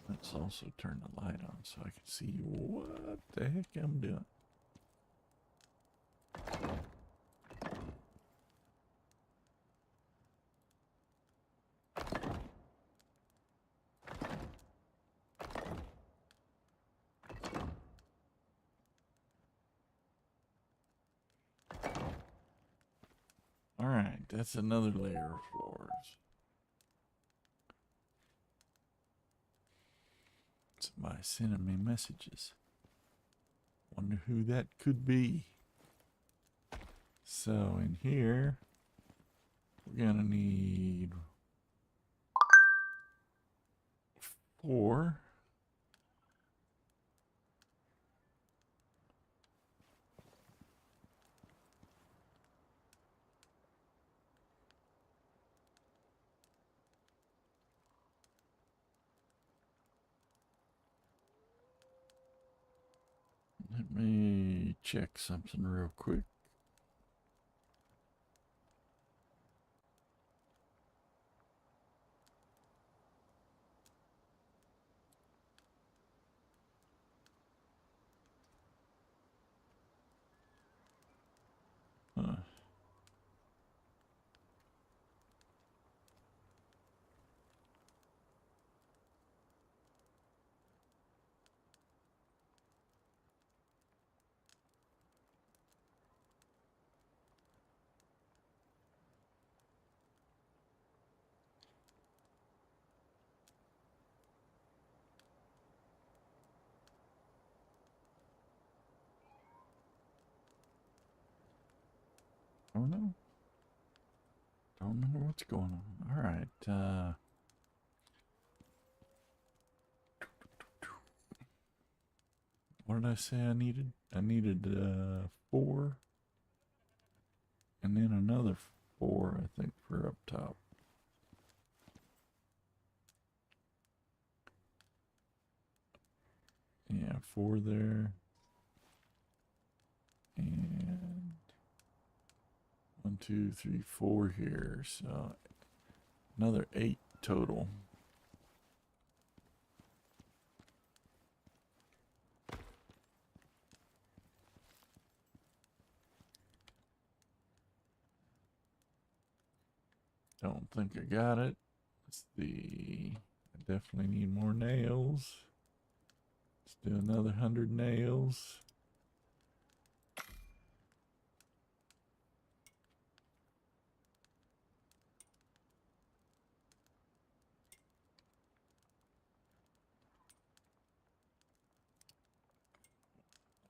Let's also turn the light on so I can see what the heck I'm doing. All right, that's another layer of floors. Somebody sending me messages. Wonder who that could be. So in here, we're gonna need 4. check something real quick. Huh. Don't know. Don't know what's going on. All right. What did I say I needed? I needed 4. And then another 4, I think, for up top. Yeah, 4 there. And 1, 2, 3, 4 here. So another 8 total. Don't think I got it. Let's see. I definitely need more nails. Let's do another 100 nails.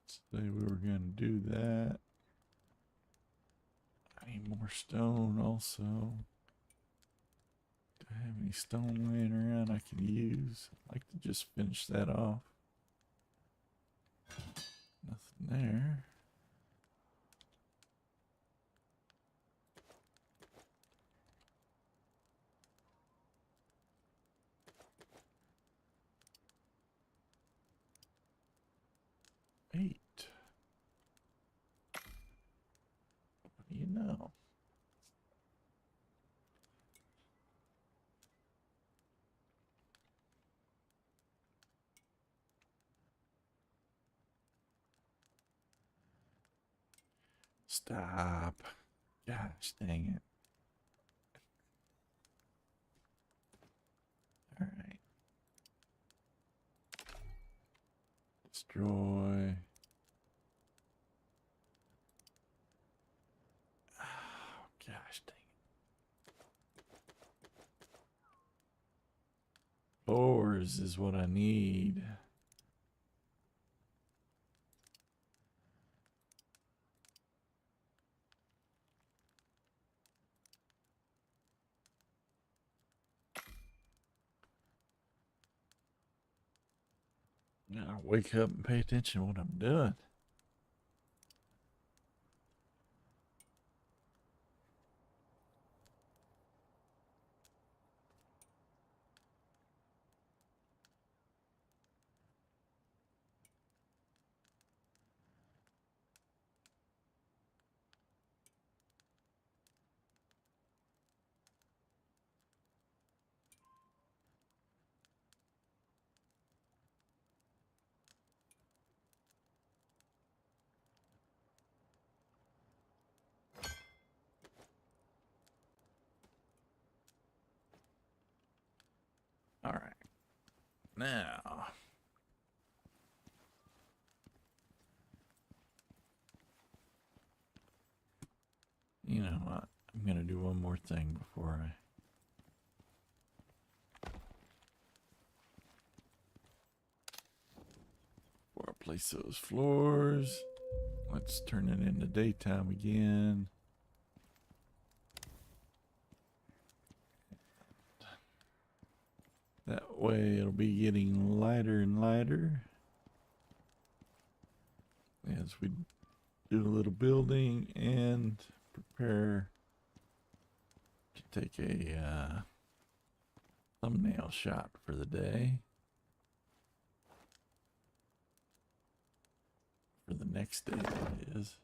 Let's say we were going to do that. I need more stone also. Do I have any stone laying around I can use? I'd like to just finish that off. Nothing there. Eight. What do you know? Stop. Gosh dang it. All right. Destroy. Oh, gosh dang it. Floors is what I need. Gotta wake up and pay attention to what I'm doing. All right. Now, you know what? I'm going to do one more thing before I place those floors. Let's turn it into daytime again. That way it'll be getting lighter and lighter as we do a little building and prepare to take a thumbnail shot for the day. For the next day that is.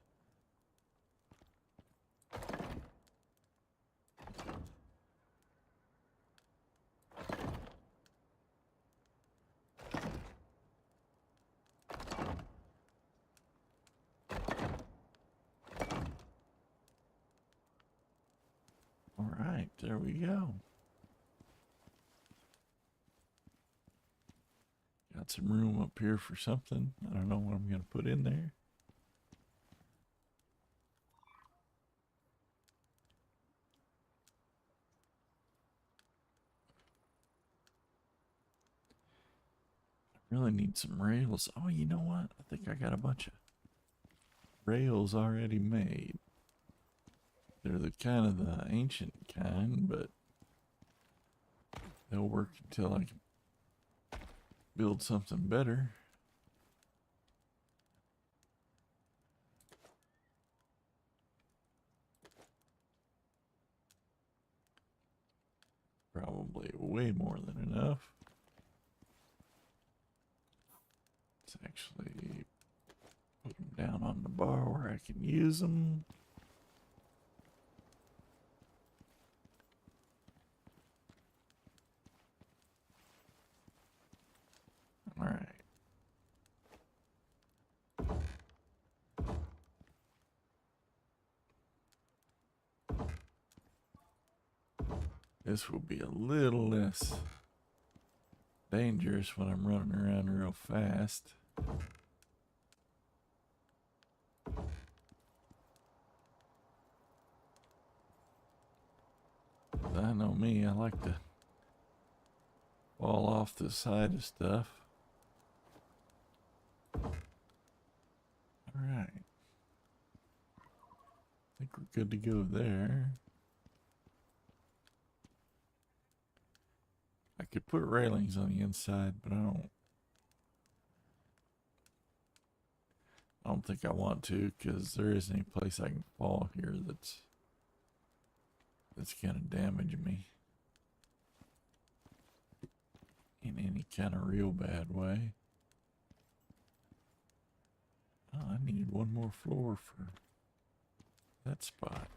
All right, there we go. Got some room up here for something. I don't know what I'm going to put in there. I really need some rails. Oh, you know what? I think I got a bunch of rails already made. They're the kind of the ancient kind, but they'll work until I can build something better. Probably way more than enough. Let's actually put them down on the bar where I can use them. All right. This will be a little less dangerous when I'm running around real fast. I know me, I like to fall off the side of stuff. Alright. I think we're good to go there. I could put railings on the inside, but I don't think I want to, because there isn't any place I can fall here that's gonna damage me in any kind of real bad way. Oh, I need one more floor for that spot.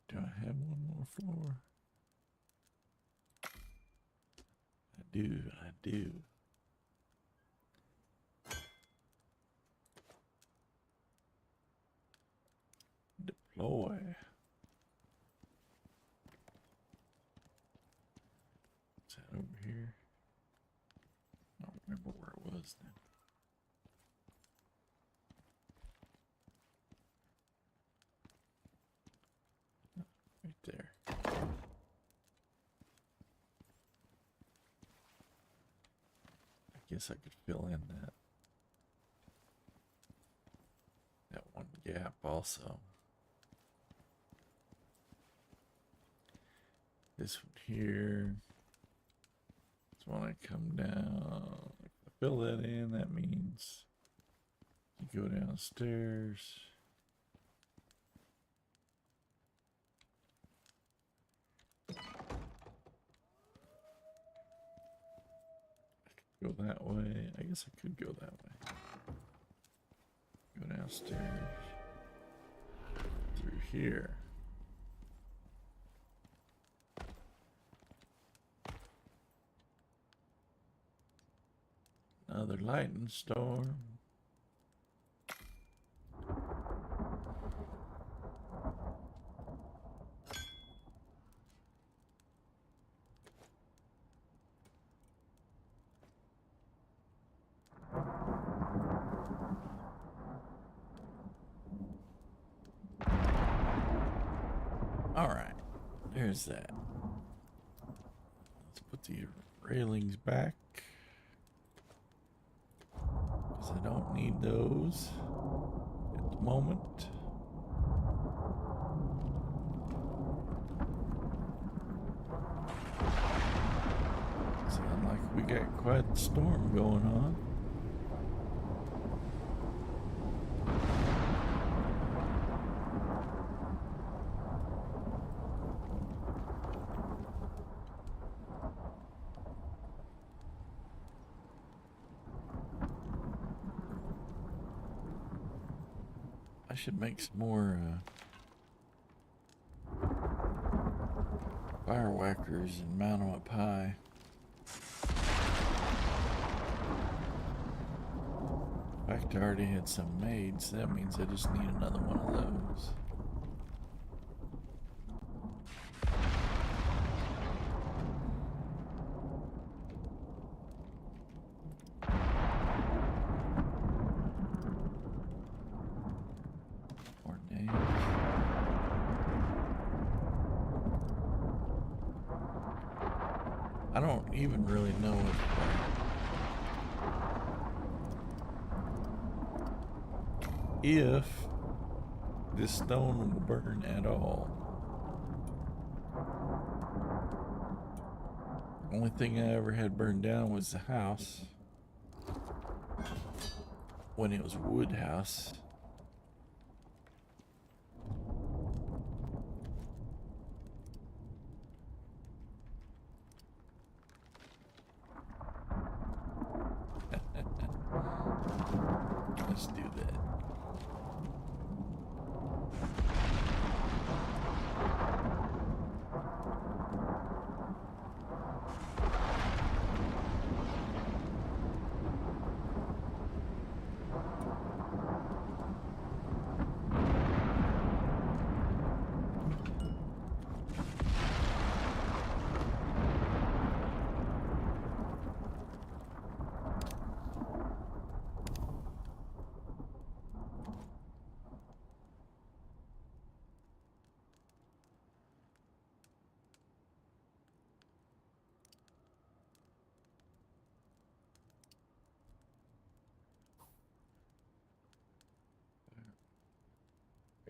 Do I have one more floor? I do. Deploy. Is that over here? I don't remember where it was then. Right there. I guess I could fill in that one gap also. This one here. So when I come down, if I fill that in, that means you go downstairs. Go that way. I guess I could go that way. Go downstairs. Through here. Another lightning storm. All right, there's that. Let's put the railings back, because I don't need those at the moment. See, unlike we got quite the storm going on. I should make some more fire whackers and mount them up high. In fact, I already had some made, so that means I just need another one of those. More names. I don't even really know if this stone will burn at all. Only thing I ever had burned down was the house when it was a wood house. Let's do that.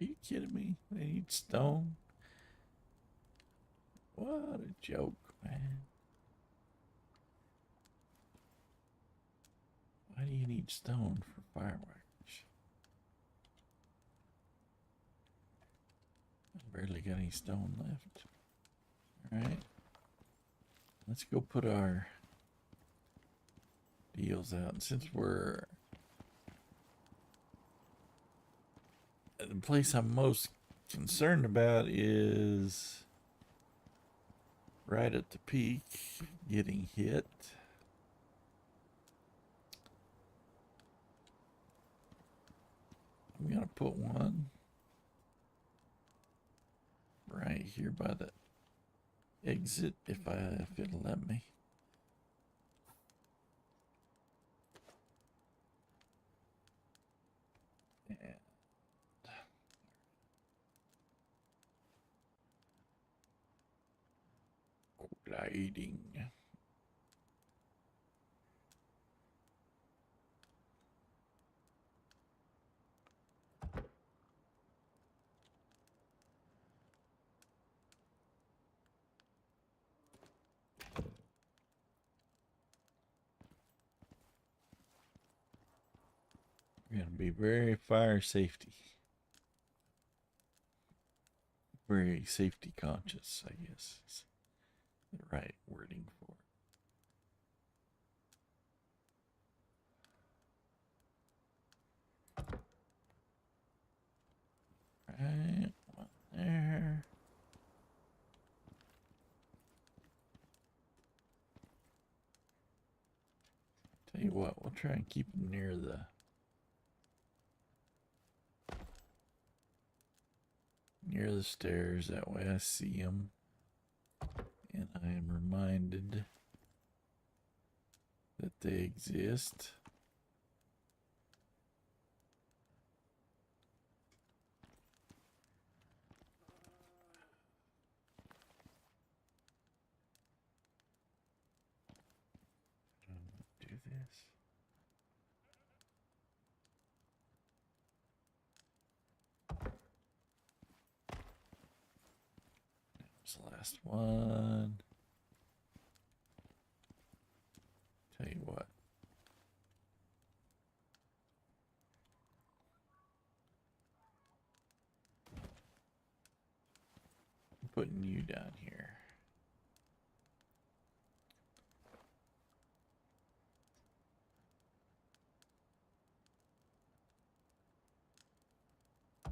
Are you kidding me? They need stone? What a joke, man. Why do you need stone for fireworks? I barely got any stone left. Alright. Let's go put our deals out. And since we're the place I'm most concerned about is right at the peak, getting hit. I'm gonna put one right here by the exit if it'll let me. And gliding. We're gonna be very fire safety. Very safety conscious, I guess is the right wording for it. Right, one there. Tell you what, we'll try and keep them near the stairs. That way I see them and I am reminded that they exist. Do this. That was the last one. putting you down here.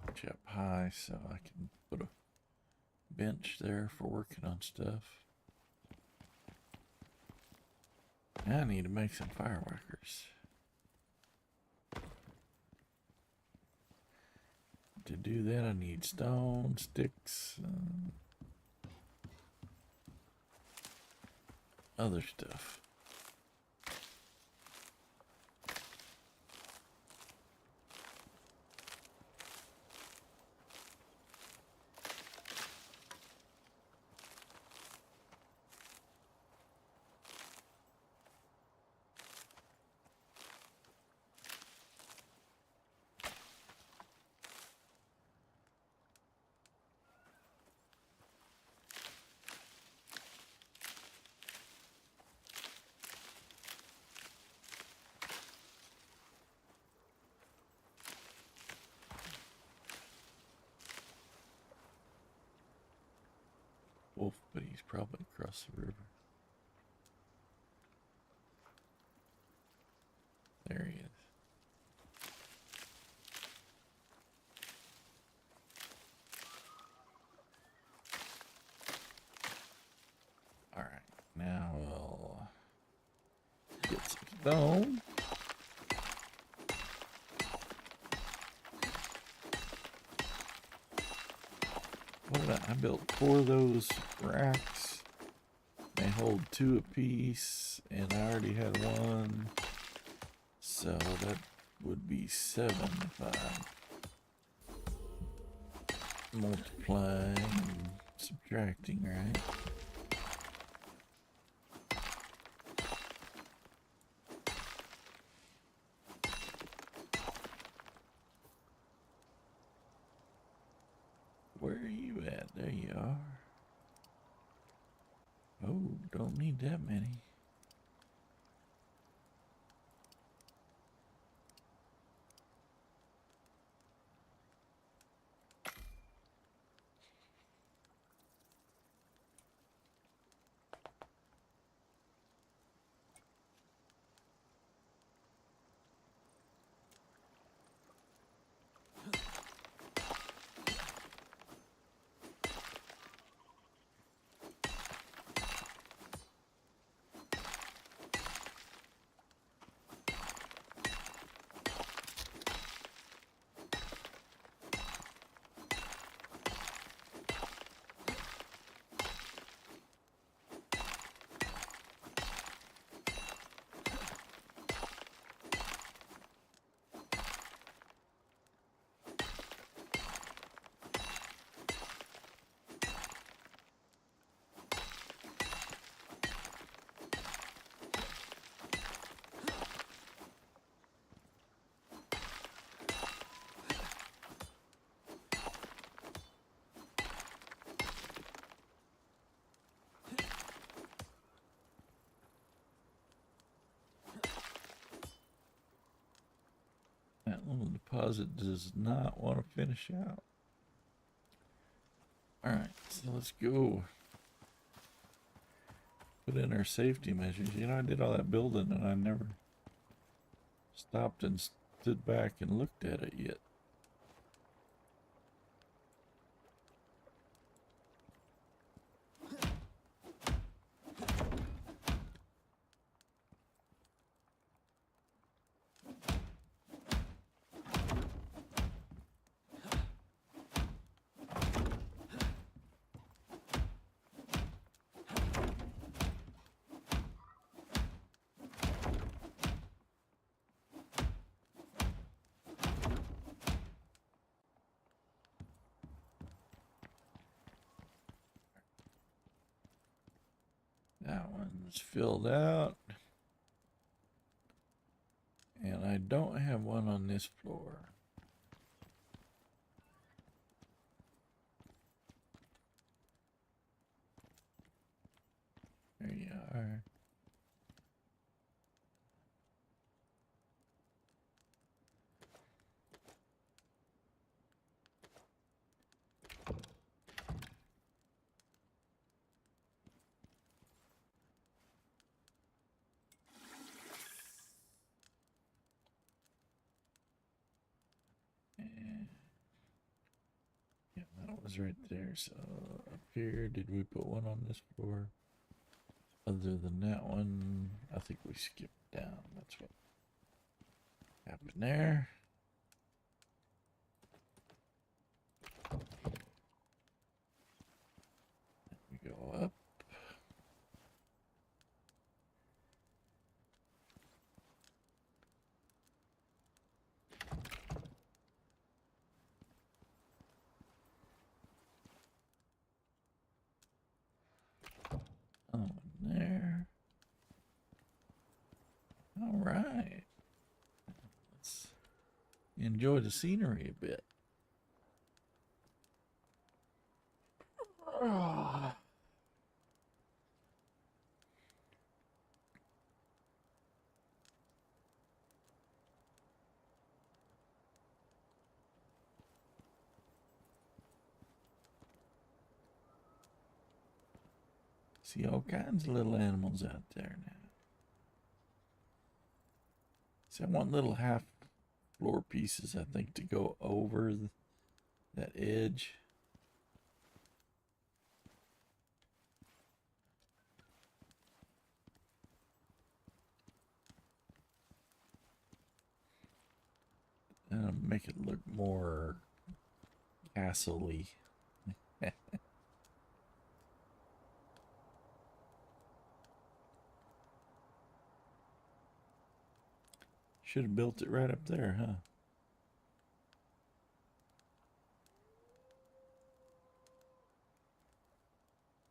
Put you up high so I can put a bench there for working on stuff. Now I need to make some fireworkers. To do that, I need stone, sticks, other stuff. Wolf, but he's probably across the river. There he is. All right, now we'll get some stone. What did I built 4 of those racks. They hold 2 apiece, and I already had 1. So that would be 7 if I multiplying and subtracting, right? Where are you at? There you are. Oh, don't need that many. That little deposit does not want to finish out. Alright, so let's go. Put in our safety measures. You know, I did all that building and I never stopped and stood back and looked at it yet. That one's filled out. And I don't have one on this floor. There you are. was right there. So up here, did we put one on this floor? Other than that one, I think we skipped down. That's what happened there. We go up. Oh, there. All right. Let's enjoy the scenery a bit. See all kinds of little animals out there now. See, I want little half floor pieces, I think, to go over that edge. And make it look more castle-y. Should have built it right up there, huh?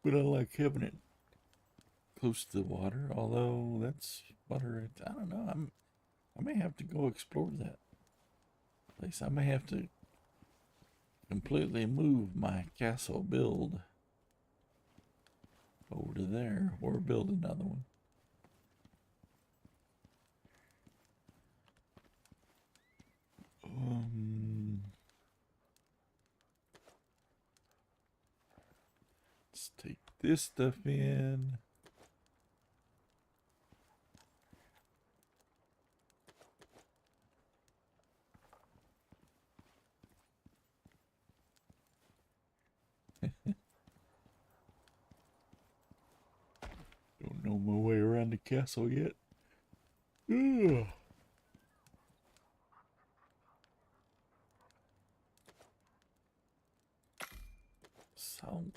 But I like having it close to the water, although that's water. I don't know. I may have to go explore that place. I may have to completely move my castle build over to there or build another one. Let's take this stuff in. Don't know my way around the castle yet. Ugh. Salt.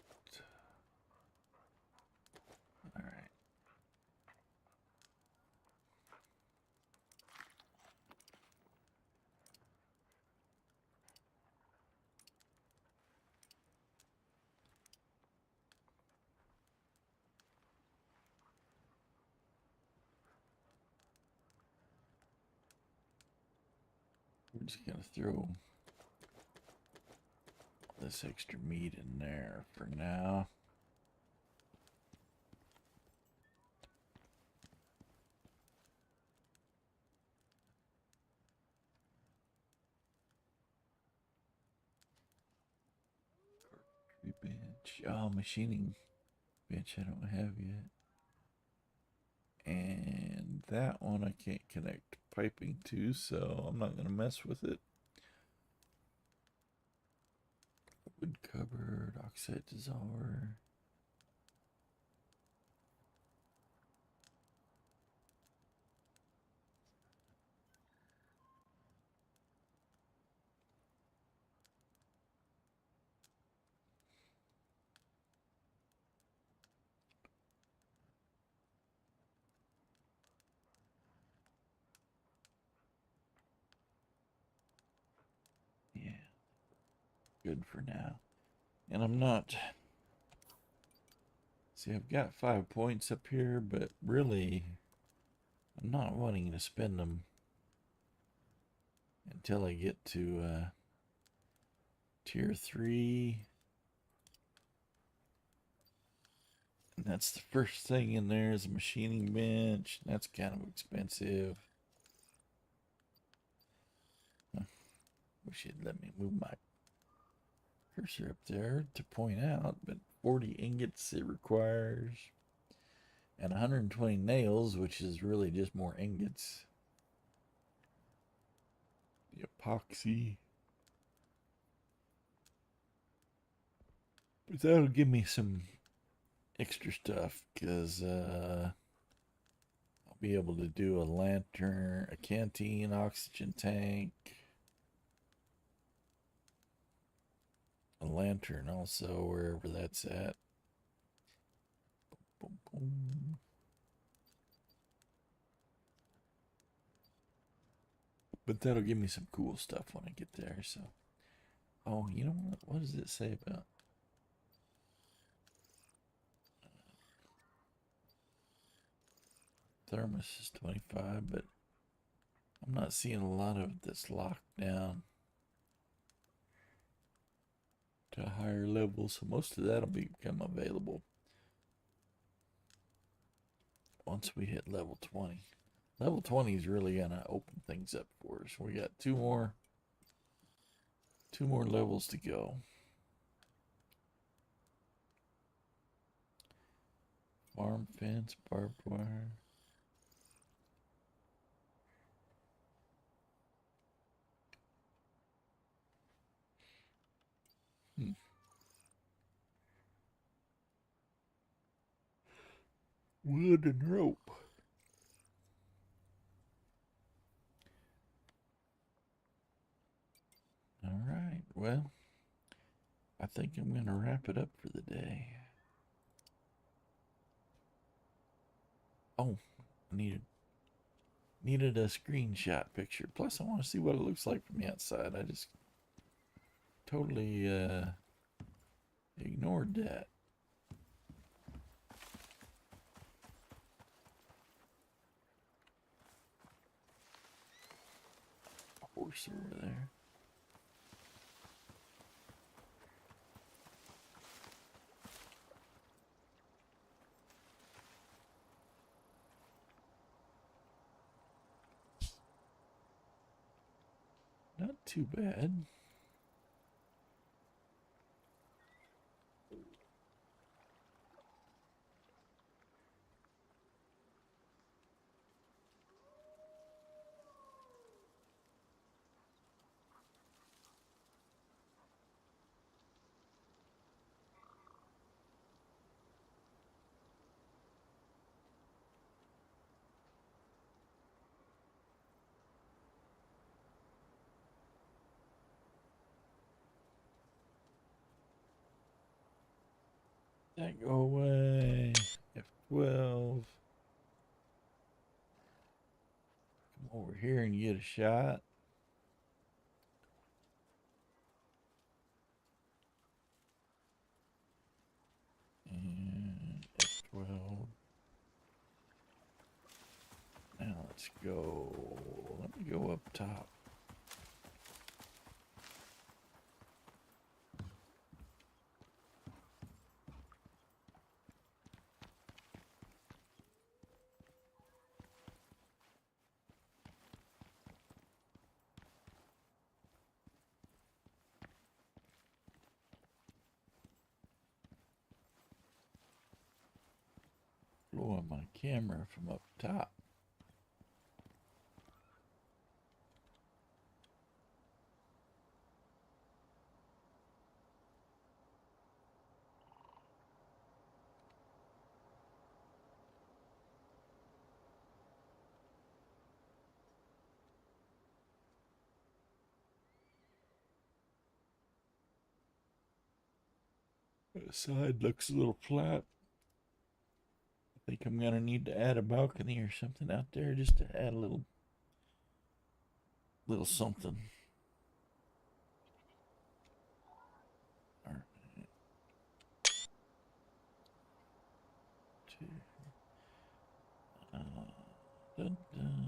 All right. We're just gonna throw this extra meat in there for now. Bench. Oh, machining bench I don't have yet. And that one I can't connect piping to, so I'm not going to mess with it. Wood cupboard, oxide dissolver. Yeah, good for now. And I'm not. See, I've got 5 points up here, but really, I'm not wanting to spend them until I get to tier 3. And that's the first thing in there is a machining bench. That's kind of expensive. Wish it'd let me move my cursor up there to point out, but 40 ingots it requires. And 120 nails, which is really just more ingots. The epoxy. But that'll give me some extra stuff because I'll be able to do a lantern, a canteen, oxygen tank, a lantern also, wherever that's at. Boom, boom. But that'll give me some cool stuff when I get there. So, oh, you know what? What does it say about? Thermos is 25, but I'm not seeing a lot of this locked down to a higher level, so most of that'll become available once we hit level 20. Level 20 is really gonna open things up for us. We got two more levels to go. Farm fence, barbed wire. Wood and rope. All right, well, I think I'm going to wrap it up for the day. Oh, I needed a screenshot picture. Plus, I want to see what it looks like from the outside. I just totally ignored that. Horse over there. Not too bad. That go away. F12. Come over here and get a shot. And F12. Now let's go. Let me go up top. Blowing my camera from up top. The side looks a little flat. I think I'm gonna need to add a balcony or something out there just to add a little something. All right. Two. Dun, dun.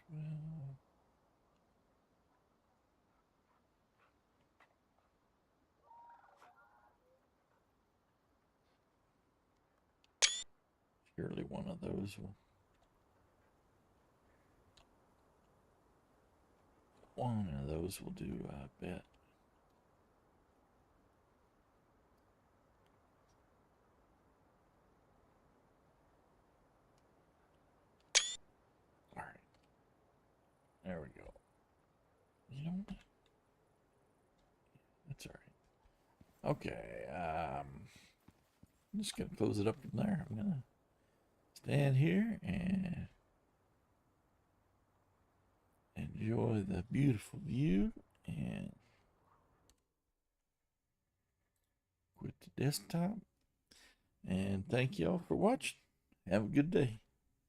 12. Surely one of those will. One of those will do, I bet. All right. You know what? That's all right. Okay. I'm just gonna close it up from there. I'm gonna stand here and enjoy the beautiful view and quit the desktop. And thank y'all for watching. Have a good day.